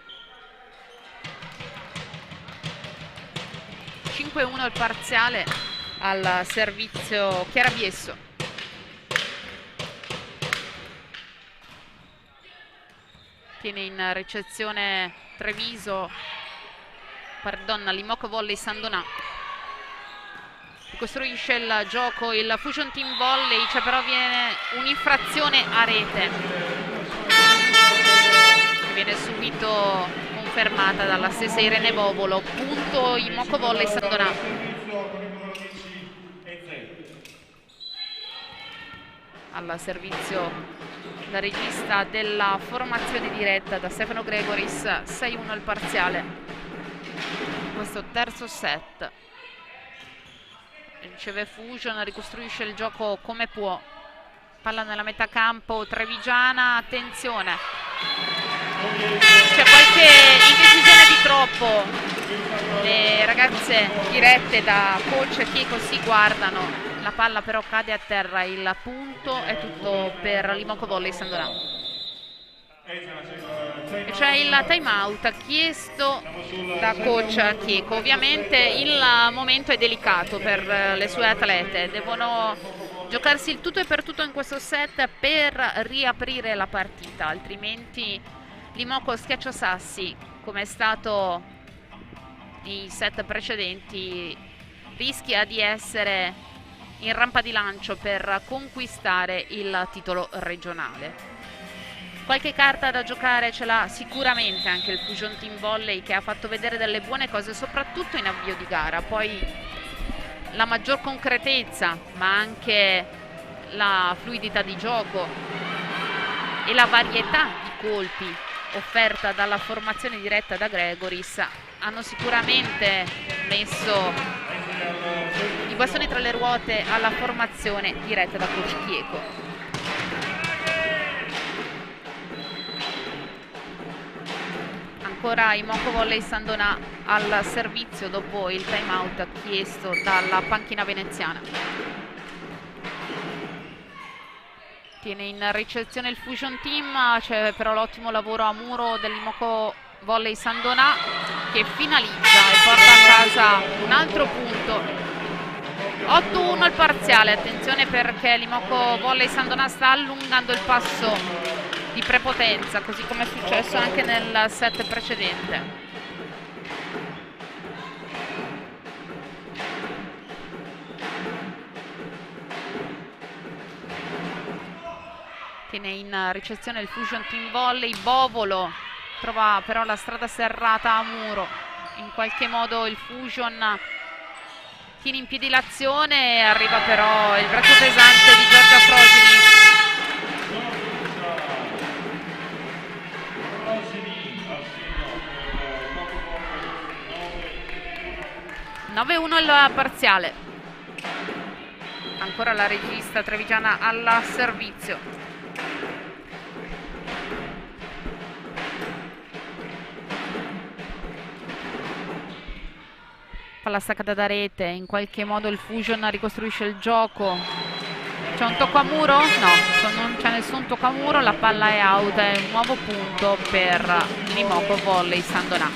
5-1 il parziale al servizio Chiara Biesso. Tiene in ricezione l'Imoco Volley San Donà. Ricostruisce il gioco il Fusion Team Volley, c'è però viene un'infrazione a rete. Viene subito confermata dalla stessa Irene Bovolo. Punto Imoco Volley San Donà. Al servizio la regista della formazione diretta da Stefano Gregoris. 6-1 il parziale. Questo terzo set. Riceve Fusion, ricostruisce il gioco come può. Palla nella metà campo trevigiana, attenzione. C'è qualche indecisione di troppo. Le ragazze dirette da coach Chieco si guardano. La palla però cade a terra, il punto è tutto per l'Imoco Volley Sandonà. E c'è il time out chiesto da coach Chieco. Ovviamente il momento è delicato per le sue atlete, devono giocarsi il tutto e per tutto in questo set per riaprire la partita, altrimenti l'Imoco schiacciasassi, come è stato nei set precedenti, rischia di essere in rampa di lancio per conquistare il titolo regionale. Qualche carta da giocare ce l'ha sicuramente anche il Fusion Team Volley, che ha fatto vedere delle buone cose soprattutto in avvio di gara. Poi la maggior concretezza, ma anche la fluidità di gioco e la varietà di colpi offerta dalla formazione diretta da Gregoris hanno sicuramente messo i bastoni tra le ruote alla formazione diretta da coach Chieco. Ancora Imoco Volley Sandonà al servizio dopo il time out chiesto dalla panchina veneziana. Tiene in ricezione il Fusion Team, c'è però l'ottimo lavoro a muro dell'Imoco Volley Sandonà che finalizza e porta a casa un altro punto. 8-1 il parziale, attenzione perché l'Imoco Volley Sandonà sta allungando il passo di prepotenza, così come è successo anche nel set precedente. Tiene in ricezione il Fusion Team Volley. Bovolo trova però la strada serrata a muro. In qualche modo il Fusion tiene in piedi l'azione e arriva però il braccio pesante di Giorgia Frosini. 9-1 il parziale. Ancora la regista trevigiana al servizio. Palla staccata da rete, in qualche modo il Fusion ricostruisce il gioco. C'è un tocco a muro? No, non c'è nessun tocco a muro, la palla è out, è un nuovo punto per l'Imoco Volley Sandonà.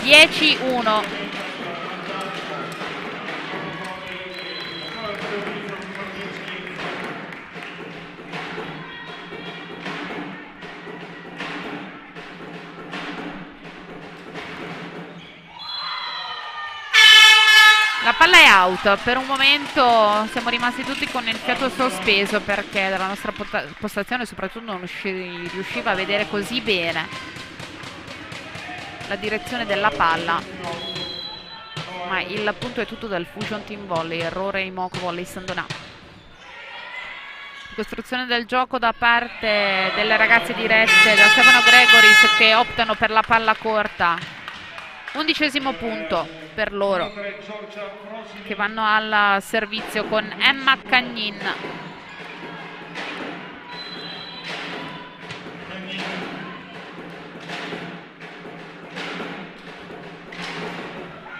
10-1. La palla è out, per un momento siamo rimasti tutti con il fiato sospeso perché dalla nostra postazione soprattutto non riusciva a vedere così bene la direzione della palla, ma il punto è tutto dal Fusion Team Volley, errore Imoco Volley Sandonà. Costruzione del gioco da parte delle ragazze dirette da Stefano Gregoris che optano per la palla corta. 11° punto per loro, che vanno al servizio con Emma Cagnin.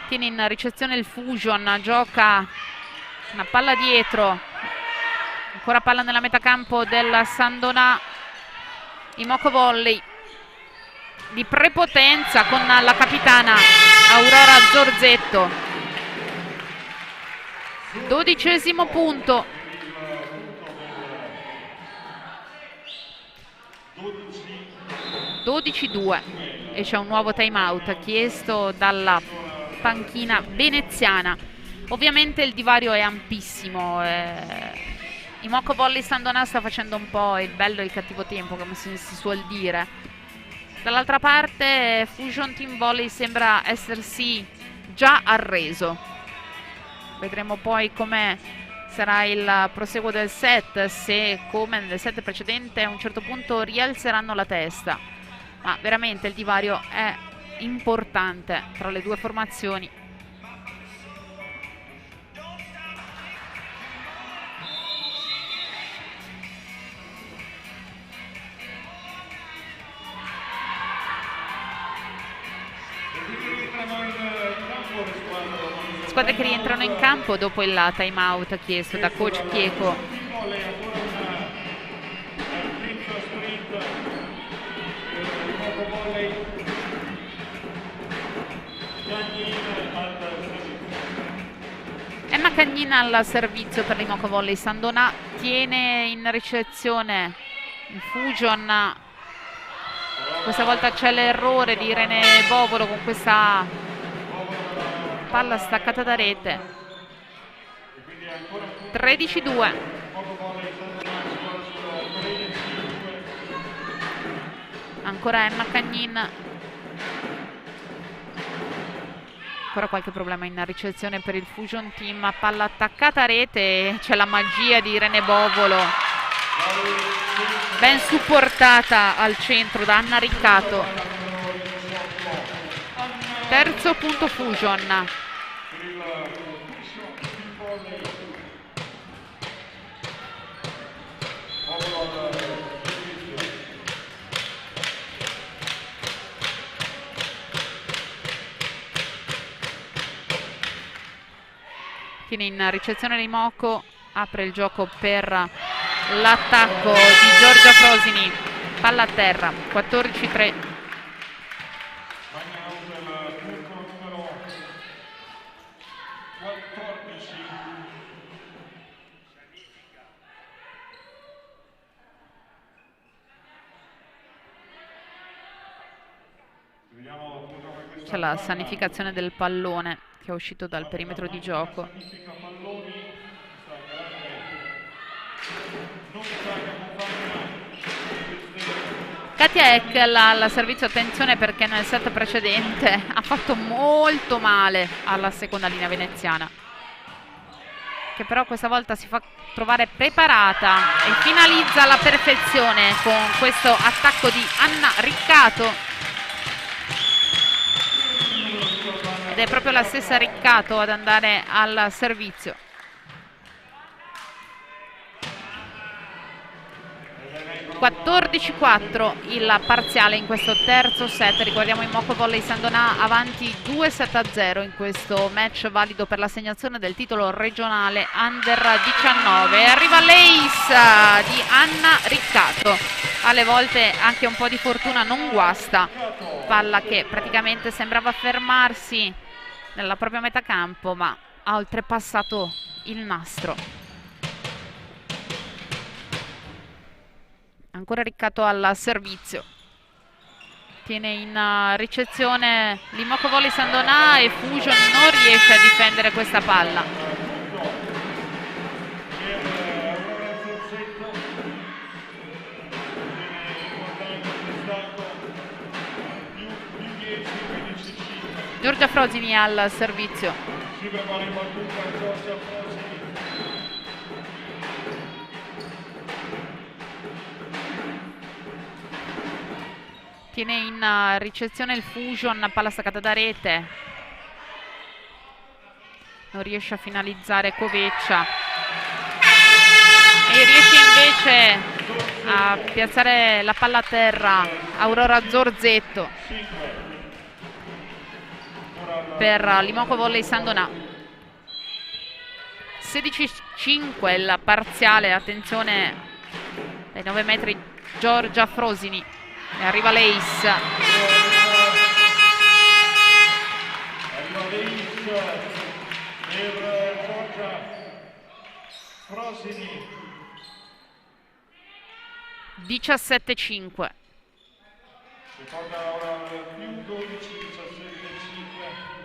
Tiene in ricezione il Fusion, gioca una palla dietro, ancora palla nella metà campo del Sandonà. Imoco Volley di prepotenza con la capitana Aurora Zorzetto. 12° punto. 12-2 e c'è un nuovo time out chiesto dalla panchina veneziana. Ovviamente il divario è ampissimo. Imoco Volley Sandonà sta facendo un po' il bello e il cattivo tempo, come si suol dire. Dall'altra parte Fusion Team Volley sembra essersi già arreso. Vedremo poi come sarà il proseguo del set, se come nel set precedente a un certo punto rialzeranno la testa. Ma veramente il divario è importante tra le due formazioni. Squadre che rientrano in campo dopo il time out chiesto da coach Chieco. Emma Cagnina al servizio per l'Imoco Volley Sandonà, tiene in ricezione il Fusion. Questa volta c'è l'errore di Irene Bovolo con questa palla staccata da rete. 13-2. Ancora Emma Cagnin. Ancora qualche problema in ricezione per il Fusion Team. Palla attaccata a rete, c'è la magia di Irene Bovolo, ben supportata al centro da Anna Riccato. Terzo punto Fusion. Tiene in ricezione l'Imoco, apre il gioco per l'attacco di Giorgia Frosini, palla a terra, 14-3. C'è la sanificazione del pallone che è uscito dal perimetro di gioco. Katia Eckel al servizio, attenzione perché nel set precedente ha fatto molto male alla seconda linea veneziana, che però questa volta si fa trovare preparata e finalizza alla perfezione con questo attacco di Anna Riccato. Ed è proprio la stessa Riccato ad andare al servizio. (14-4) il parziale in questo terzo set. Ricordiamo Imoco Volley Sandonà avanti 2-7-0 in questo match valido per l'assegnazione del titolo regionale Under 19. Arriva l'ace di Anna Riccato. Alle volte anche un po' di fortuna non guasta. Palla che praticamente sembrava fermarsi nella propria metà campo, ma ha oltrepassato il nastro. Ancora Riccato al servizio. Tiene in ricezione l'Imoco Volley Sandonà e Fusion non riesce a difendere questa palla. Giorgia Frosini al servizio. Tiene in ricezione il Fusion, palla staccata da rete. Non riesce a finalizzare Coveccia. E riesce invece a piazzare la palla a terra Aurora Zorzetto per l'Imoco Volley Sandonà. 16-5 il parziale, attenzione dai 9 metri Giorgia Frosini. E arriva l'ace. Arriva l'ace per Giorgia Frosini. 17-5. Ricorda ora più 12, 17-5.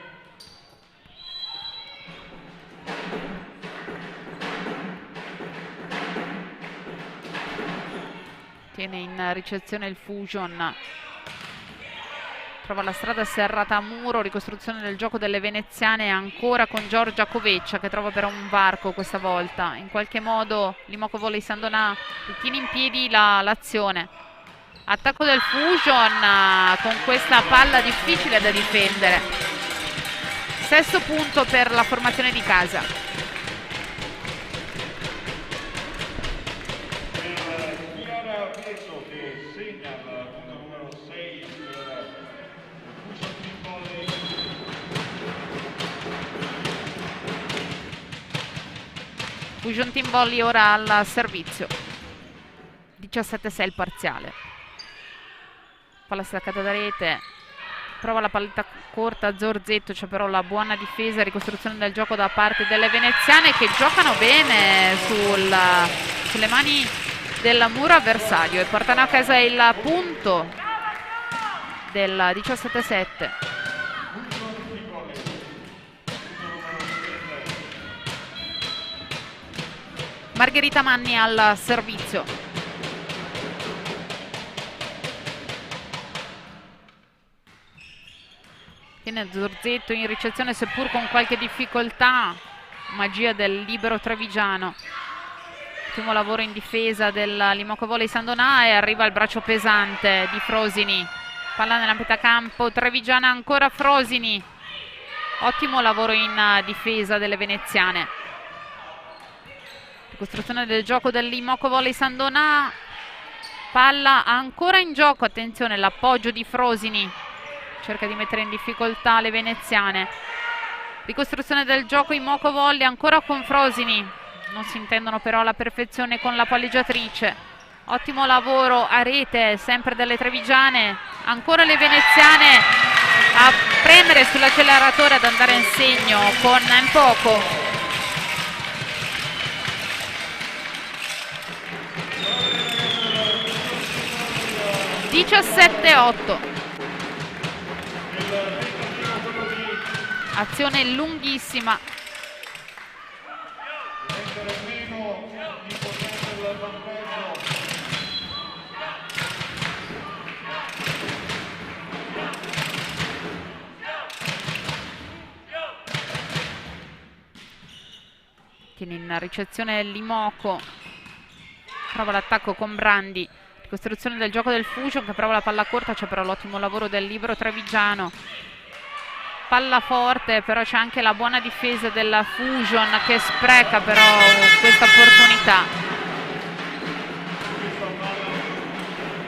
Tiene in ricezione il Fusion, trova la strada serrata a muro, ricostruzione del gioco delle veneziane ancora con Giorgia Coveccia che trova però un varco questa volta. In qualche modo l'Imoco Volley Sandonà tiene in piedi l'azione. Attacco del Fusion con questa palla difficile da difendere. Sesto punto per la formazione di casa. Fusion Team Volley ora al servizio. 17-6 il parziale. Palla staccata da rete. Prova la palletta corta Zorzetto, c'è però la buona difesa e ricostruzione del gioco da parte delle veneziane, che giocano bene sulle mani del muro avversario e portano a casa il punto del 17-7. Margherita Manni al servizio. Tiene Zorzetto in ricezione, seppur con qualche difficoltà. Magia del libero trevigiano. Ottimo lavoro in difesa del Limoco Volley San Donà e arriva il braccio pesante di Frosini. Palla nella metà campo trevigiana, ancora Frosini. Ottimo lavoro in difesa delle veneziane. Ricostruzione del gioco del Limoco Volley San Donà. Palla ancora in gioco, attenzione, l'appoggio di Frosini. Cerca di mettere in difficoltà le veneziane. Ricostruzione del gioco in Moco Volley ancora con Frosini. Non si intendono però alla perfezione con la palleggiatrice. Ottimo lavoro a rete sempre delle trevigiane. Ancora le veneziane a premere sull'acceleratore, ad andare in segno con Mpoco. (17-8). Azione lunghissima. Tiene in ricezione Limoco. Prova l'attacco con Brandi. Ricostruzione del gioco del Fusion che prova la palla corta, c'è però l'ottimo lavoro del libero trevigiano. Palla forte, però c'è anche la buona difesa della Fusion che spreca però questa opportunità.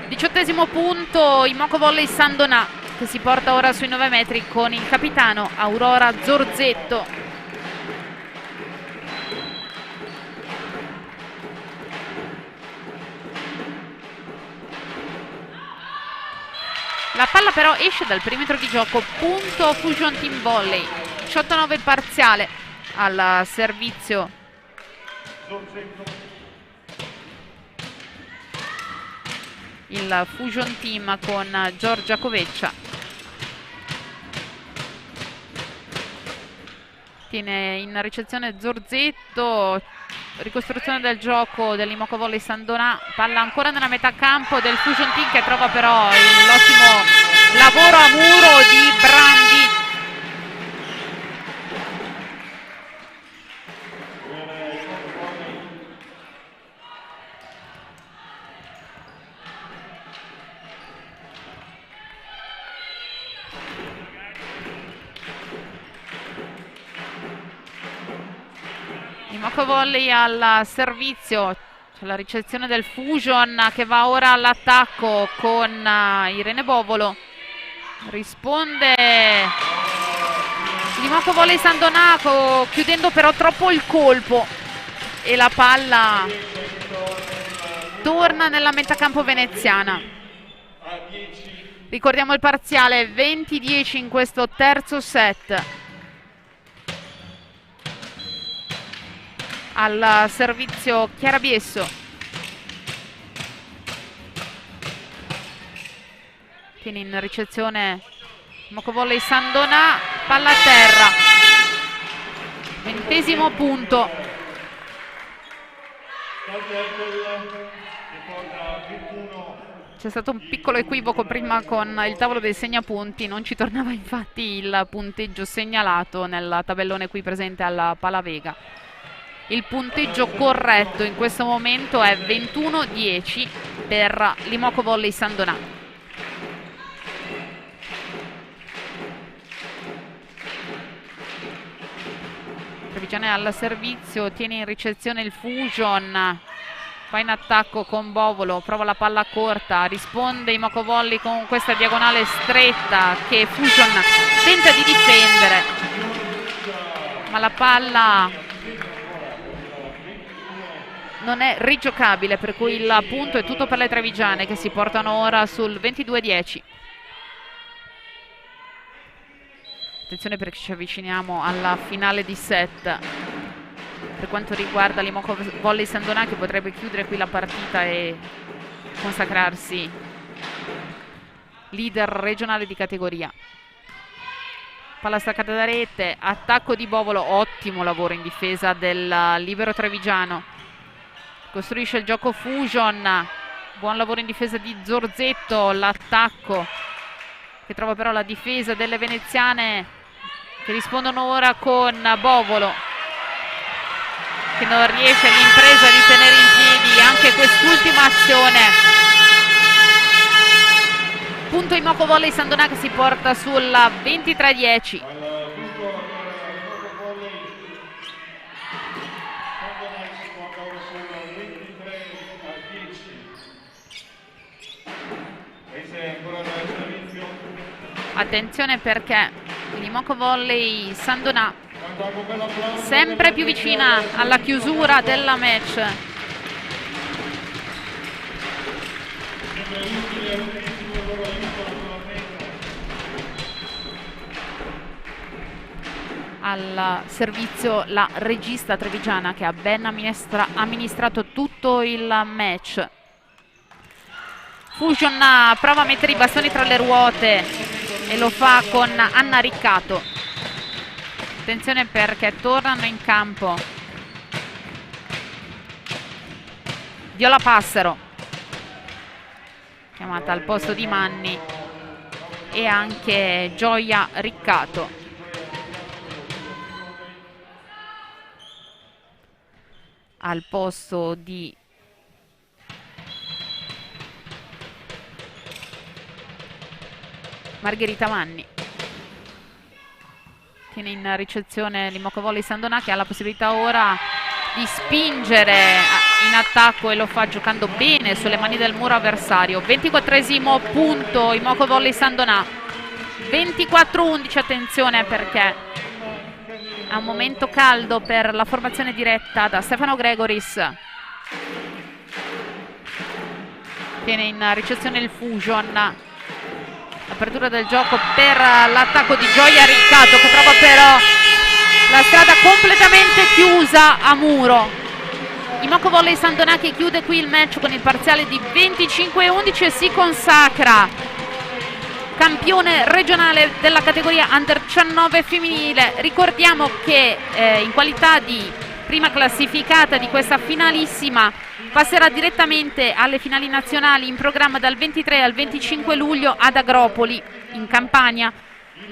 18° punto, il Moco Volley San Donà che si porta ora sui 9 metri con il capitano Aurora Zorzetto. La palla però esce dal perimetro di gioco, punto Fusion Team Volley. 18-9 parziale al servizio. Il Fusion Team con Giorgia Coveccia. Tiene in ricezione Zorzetto. Ricostruzione del gioco dell'Imoco Volley San Donà. Palla ancora nella metà campo del Fusion Team che trova però l'ottimo lavoro a muro di Brandi. Moco Volley al servizio, c'è la ricezione del Fusion che va ora all'attacco con Irene Bovolo. Risponde il Moco Volley San Donaco, chiudendo però troppo il colpo e la palla torna nella metà campo veneziana. Ricordiamo il parziale 20-10 in questo terzo set. Al servizio Chiara Biesso. Tiene in ricezione Moco Volley San Donà, palla a terra. 20° punto. C'è stato un piccolo equivoco prima con il tavolo dei segnapunti, non ci tornava infatti il punteggio segnalato nel tabellone qui presente alla Palavega. Il punteggio corretto in questo momento è 21-10 per l'Imoco Volley San Donà. Trevigiane al servizio, tiene in ricezione il Fusion, va in attacco con Bovolo, prova la palla corta, risponde Imoco Volley con questa diagonale stretta che Fusion tenta di difendere, ma la palla non è rigiocabile, per cui il punto è tutto per le trevigiane, che si portano ora sul 22-10. Attenzione perché ci avviciniamo alla finale di set. Per quanto riguarda l'Imoco Volley San Donà, che potrebbe chiudere qui la partita e consacrarsi leader regionale di categoria. Palla staccata da rete, attacco di Bovolo, ottimo lavoro in difesa del libero trevigiano. Costruisce il gioco Fusion, buon lavoro in difesa di Zorzetto, l'attacco che trova però la difesa delle veneziane, che rispondono ora con Bovolo, che non riesce all'impresa di tenere in piedi anche quest'ultima azione. Punto Imoco Volley San Donà, che si porta sulla 23-10. Attenzione perché l'Imoco Volley San Donà sempre più vicina alla chiusura della match. Al servizio la regista trevigiana, che ha ben amministrato tutto il match. Fusion prova a mettere i bastoni tra le ruote e lo fa con Anna Riccato. Attenzione perché tornano in campo Viola Passero, chiamata al posto di Manni, e anche Gioia Riccato. Al posto di Margherita Manni. Tiene in ricezione l'Imoco Volley San Donà, che ha la possibilità ora di spingere in attacco e lo fa giocando bene sulle mani del muro avversario. 24esimo punto Imoco Volley San Donà, 24-11. Attenzione perché è un momento caldo per la formazione diretta da Stefano Gregoris. Tiene in ricezione il Fusion. Apertura del gioco per l'attacco di Gioia Riccato, che trova però la strada completamente chiusa a muro. Imoco Volley San Donà, che chiude qui il match con il parziale di 25-11 e si consacra campione regionale della categoria Under 19 femminile. Ricordiamo che in qualità di prima classificata di questa finalissima passerà direttamente alle finali nazionali in programma dal 23 al 25 luglio ad Agropoli, in Campania,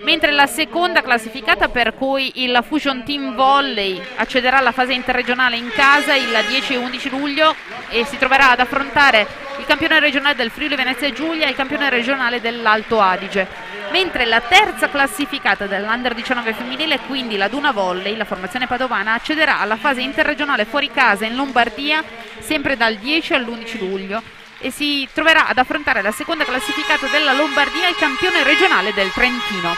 mentre la seconda classificata, per cui il Fusion Team Volley, accederà alla fase interregionale in casa il 10 e 11 luglio e si troverà ad affrontare il campione regionale del Friuli Venezia Giulia e il campione regionale dell'Alto Adige. Mentre la terza classificata dell'Under 19 femminile, quindi la Duna Volley, la formazione padovana, accederà alla fase interregionale fuori casa in Lombardia sempre dal 10 all'11 luglio e si troverà ad affrontare la seconda classificata della Lombardia, il campione regionale del Trentino.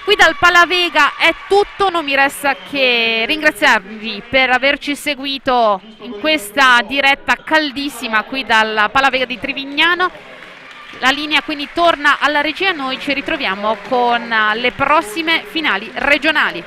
Qui dal Palavega è tutto, non mi resta che ringraziarvi per averci seguito in questa diretta caldissima qui dal Palavega di Trivignano. La linea quindi torna alla regia, noi ci ritroviamo con le prossime finali regionali.